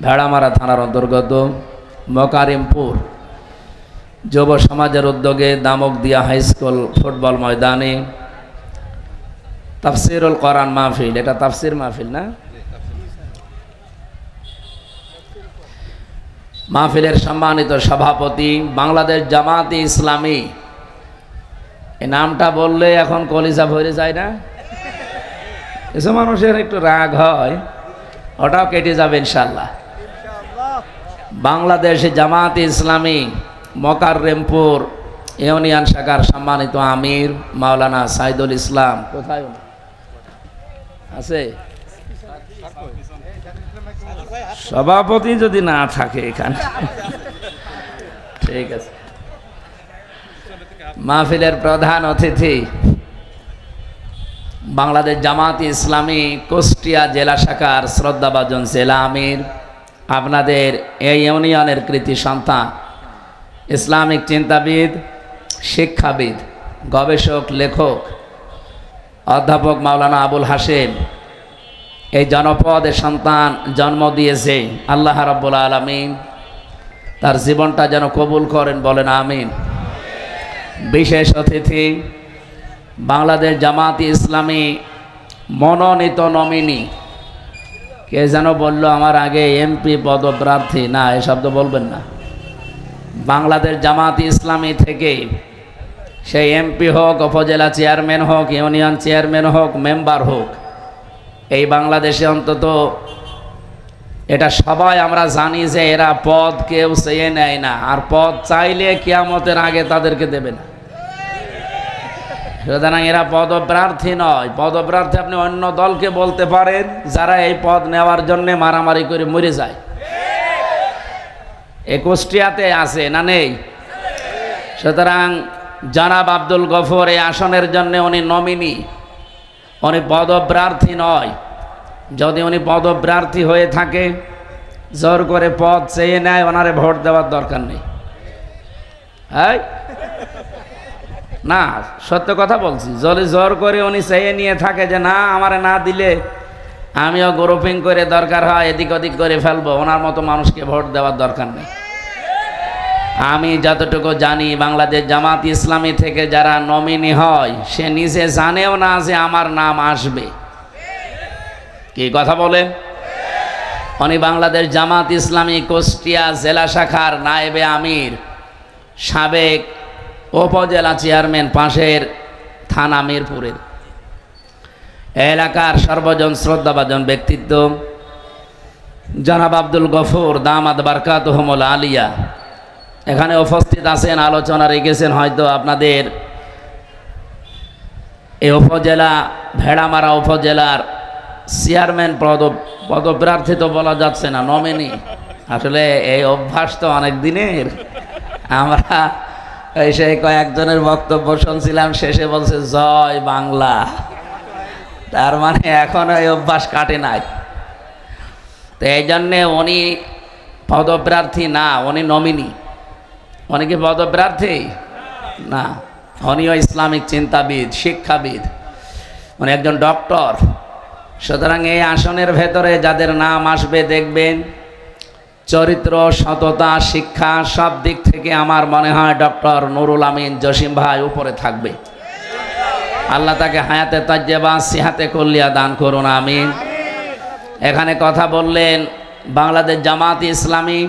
ভেড়ামারা থানার অন্তর্গত মকারিমপুর যুব সমাজের উদ্যোগে দামকদিয়া হাই স্কুল ফুটবল ময়দানে তাফসিরুল কোরআন মাহফিল, এটা তাফসির মাহফিল না, মাহফিলের সম্মানিত সভাপতি বাংলাদেশ জামাতে ইসলামী। এই নামটা বললে এখন কলিজা ভরে যায় না? কিছু মানুষের একটু রাগ হয়, ওটাও কেটে যাবে ইনশাল্লাহ। বাংলাদেশ জামাতে ইসলামী মকাররেমপুর ইউনিয়ন শাখার সম্মানিত আমির মাওলানা সাইদুল ইসলাম কোথায় আছে? সভাপতি যদি না থাকে এখানে, ঠিক আছে। মাহফিলের প্রধান অতিথি বাংলাদেশ জামাতে ইসলামী কুষ্টিয়া জেলা শাখার শ্রদ্ধাভাজন জেলা আমির, আপনাদের এই ইউনিয়নের কৃতি সন্তান, ইসলামিক চিন্তাবিদ, শিক্ষাবিদ, গবেষক, লেখক, অধ্যাপক মাওলানা আবুল হাশেম এই জনপদের সন্তান জন্ম দিয়েছে। আল্লাহ রাব্বুল আলামিন তার জীবনটা যেন কবুল করেন, বলেন আমিন। বিশেষ অতিথি বাংলাদেশ জামাতে ইসলামী মনোনীত নমিনি, কে যেন বলল আমার আগে এমপি পদপ্রার্থী, না এ শব্দ বলবেন না। বাংলাদেশ জামাতে ইসলামী থেকে সেই এমপি হোক, উপজেলা চেয়ারম্যান হোক, ইউনিয়ন চেয়ারম্যান হোক, মেম্বার হোক, এই বাংলাদেশে অন্তত এটা সবাই আমরা জানি যে এরা পদ কেউ চেয়ে নেয় না, আর পদ চাইলে কিয়ামতের আগে তাদেরকে দেবে না। সুতরাং এরা পদপ্রার্থী নয়। পদপ্রার্থী আপনি অন্য দলকে বলতে পারেন যারা এই পদ নেওয়ার জন্য মারামারি করে মরে যায়। এ কুষ্টিয়াতে আছে না নেই? সুতরাং জনাব আব্দুল গফর এই আসনের জন্য উনি নমিনি, উনি পদপ্রার্থী নয়। যদি উনি পদপ্রার্থী হয়ে থাকে, জোর করে পদ চেয়ে নেয়, ওনারে ভোট দেওয়ার দরকার নেই। হ্যাঁ না, সত্য কথা বলছি। যদি জোর করে উনি চেয়ে নিয়ে থাকে যে না আমারে না দিলে আমিও গ্রুপিং করে দরকার হয় এদিক ওদিক করে ফেলবো, ওনার মতো মানুষকে ভোট দেওয়ার দরকার নেই। আমি যতটুকু জানি বাংলাদেশ জামাত ইসলামী থেকে যারা নমিনি হয় সে নিজে জানেও না যে আমার নাম আসবে। কি কথা বলেন? উনি বাংলাদেশ জামাত ইসলামী কুষ্টিয়া জেলা শাখার নায়েবে আমির, সাবেক উপজেলা চেয়ারম্যান, পাশের থানা মিরপুরের এলাকার সর্বজন শ্রদ্ধাভাজন ব্যক্তিত্ব জনাব আব্দুল গফর দামাত বারকাতুহুমুল আলিয়া এখানে উপস্থিত আছেন, আলোচনা রেখেছেন। হয়তো আপনাদের এই উপজেলা ভেড়ামারা উপজেলার চেয়ারম্যান পদপ্রার্থী তো বলা যাচ্ছে না, নমিনি। আসলে এই অভ্যাস তো অনেক দিনের। আমরা এসে কয়েকজনের বক্তব্য শুনছিলাম, শেষে বলছে জয় বাংলা। তার মানে এখন এই অভ্যাস কাটে নাই। তো এই জন্যে উনি পদপ্রার্থী না, উনি নমিনি। উনি কি পদপ্রার্থী না, উনিও ইসলামিক চিন্তাবিদ, শিক্ষাবিদ, উনি একজন ডক্টর। সুতরাং এই আসনের ভেতরে যাদের নাম আসবে দেখবেন চরিত্র, সততা, শিক্ষা সব দিক থেকে আমার মনে হয় ডক্টর নুরুল আমিন জসিম ভাই উপরে থাকবে। আল্লাহ তাকে হায়াতে তাজ্জেবা সিহাতে কুল্লিয়া দান করুন, আমিন। এখানে কথা বললেন বাংলাদেশ জামাত ইসলামী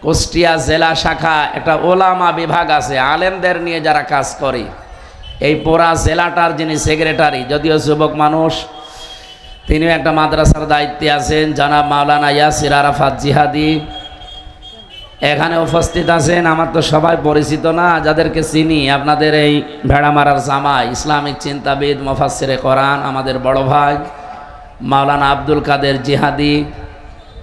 কুষ্টিয়া জেলা শাখা একটা ওলামা বিভাগ আছে, আলেমদের নিয়ে যারা কাজ করে। এই পুরা জেলাটার যিনি সেক্রেটারি, যদিও যুবক মানুষ, তিনিও একটা মাদ্রাসার দায়িত্বে আছেন, জনাব মাওলানা ইয়াসির আরাফাত জিহাদি এখানে উপস্থিত আছেন। আমার তো সবাই পরিচিত না, যাদেরকে চিনি আপনাদের এই ভেড়ামারার জামাই, ইসলামিক চিন্তাবিদ, মুফাসসিরে কোরআন, আমাদের বড় ভাই মাওলানা আব্দুল কাদের জিহাদি,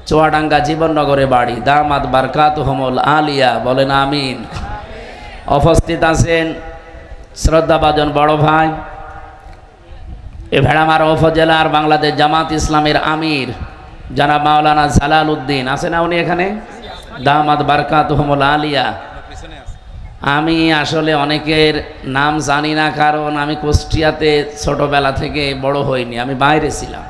চুয়াডাঙ্গা জীবননগরে বাড়ি, দামাত বারকাতুহুমুল আলিয়া, বলেন আমিন। উপস্থিত আছেন শ্রদ্ধাভাজন বড় ভাই এ ভেড়ামারা উপজেলার বাংলাদেশ জামাত ইসলামের আমির জনাব মাওলানা জালাল উদ্দিন, আছে না উনি এখানে? দামাত বারকাতুহুমুল আলিয়া। আমি আসলে অনেকের নাম জানি না, কারণ আমি কুষ্টিয়াতে ছোটবেলা থেকে বড় হইনি, আমি বাইরে ছিলাম।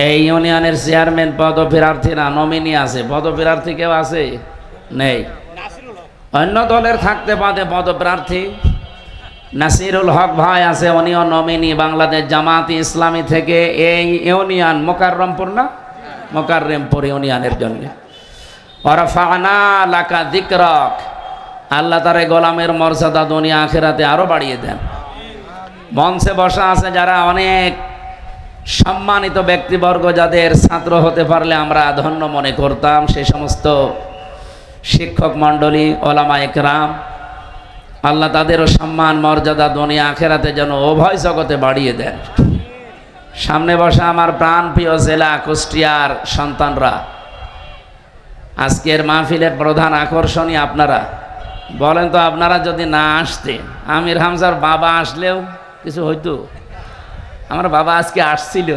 এই ইউনিয়নের চেয়ারম্যান পদপ্রার্থী না, নমিনি আছে। পদপ্রার্থী কেউ আছে? নেই। অন্য দলের থাকতে পারে পদপ্রার্থী। নাসিরুল হক ভাই আছে, উনিও নমিনি বাংলাদেশ জামাত ইসলামী থেকে এই ইউনিয়ন মোকাররমপুর না, মোকাররমপুর ইউনিয়নের জন্য। ওয়ারাফা'না লাকা যিকরাক, আল্লাহ তারে গোলামের মর্যাদা দুনিয়া আখিরাতে আরো বাড়িয়ে দেন। মঞ্চে বসা আছে যারা অনেক সম্মানিত ব্যক্তিবর্গ, যাদের ছাত্র হতে পারলে আমরা ধন্য মনে করতাম, সেই সমস্ত শিক্ষক মণ্ডলী, ওলামা একরাম, আল্লাহ তাদেরও সম্মান মর্যাদা দুনিয়া আখিরাতে যেন উভয় জগতে বাড়িয়ে দেন। সামনে বসা আমার প্রাণ প্রিয় জেলা কুষ্টিয়ার সন্তানরা, আজকের মাহফিলের প্রধান আকর্ষণই আপনারা। বলেন তো, আপনারা যদি না আসতেন, আমির হামজার বাবা আসলেও কিছু হইতো? আমার বাবা আজকে আসছিল,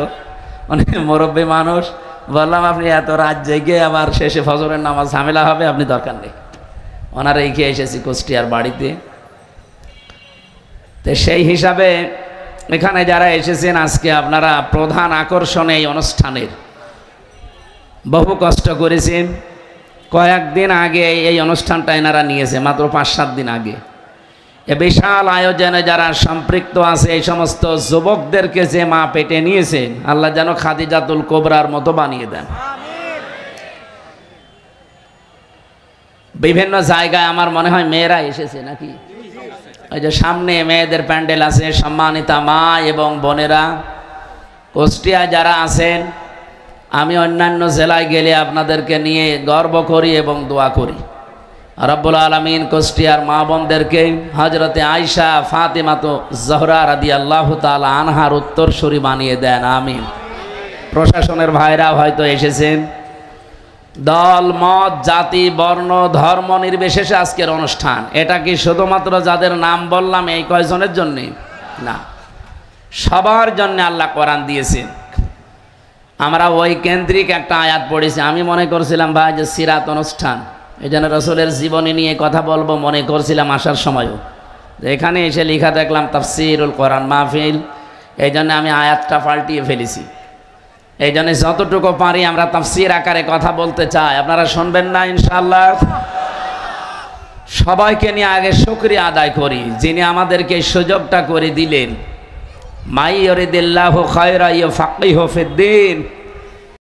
অনেক মুরব্বী মানুষ। বললাম আপনি এত রাত জেগে আবার শেষে ফজরের নামাজ ঝামেলা হবে, আপনি দরকার নেই। ওনারা রেখে এসেছি কুষ্টিয়ার বাড়িতে। তো সেই হিসাবে এখানে যারা এসেছেন আজকে, আপনারা প্রধান আকর্ষণ এই অনুষ্ঠানের। বহু কষ্ট করেছেন। কয়েকদিন আগে এই অনুষ্ঠানটা এনারা নিয়েছে, মাত্র 5-7 দিন আগে। এ বিশাল আয়োজনে যারা সম্পৃক্ত আছে, এই সমস্ত যুবকদেরকে যে মা পেটে নিয়েছেন, আল্লাহ যেন খাদিজাতুল কোবরার মতো বানিয়ে দেন। বিভিন্ন জায়গায় আমার মনে হয় মেয়েরা এসেছে নাকি? ওই যে সামনে মেয়েদের প্যান্ডেল আছে। সম্মানিতা মা এবং বোনেরা, কুষ্টিয়া যারা আছেন, আমি অন্যান্য জেলায় গেলে আপনাদেরকে নিয়ে গর্ব করি এবং দোয়া করি। রব্বুল আলামিন কুষ্টিয়ার মা বোনদেরকে হযরতে আয়েশা ফাতেমাতো জহরা রাদিয়াল্লাহু তাআলা আনহার উত্তরসূরি বানিয়ে দেন, আমিন। প্রশাসনের ভাইরা হয়তো এসেছেন। দল, মত, জাতি, বর্ণ, ধর্ম নির্বিশেষে আজকের অনুষ্ঠান। এটা কি শুধুমাত্র যাদের নাম বললাম এই কয়জনের জন্য? না, সবার জন্য আল্লাহ কোরআন দিয়েছেন। আমরা ওই কেন্দ্রিক একটা আয়াত পড়েছি। আমি মনে করছিলাম ভাই যে সিরাত অনুষ্ঠান, এই জন্য রসুলের জীবনী নিয়ে কথা বলবো মনে করছিলাম আসার সময়ও। এখানে এসে লেখা দেখলাম তাফসিরুল কোরআন মাহফিল, এই জন্য আমি আয়াতটা পাল্টিয়ে ফেলেছি। এই জন্য যতটুকু পারি আমরা তাফসির আকারে কথা বলতে চাই। আপনারা শুনবেন না ইনশাআল্লাহ? সবাইকে নিয়ে আগে শুকরিয়া আদায় করি, যিনি আমাদেরকে এই সুযোগটা করে দিলেন। মাই ইউরিদিল্লাহু খায়রা ইউফাক্কিহু ফিদ্দীন।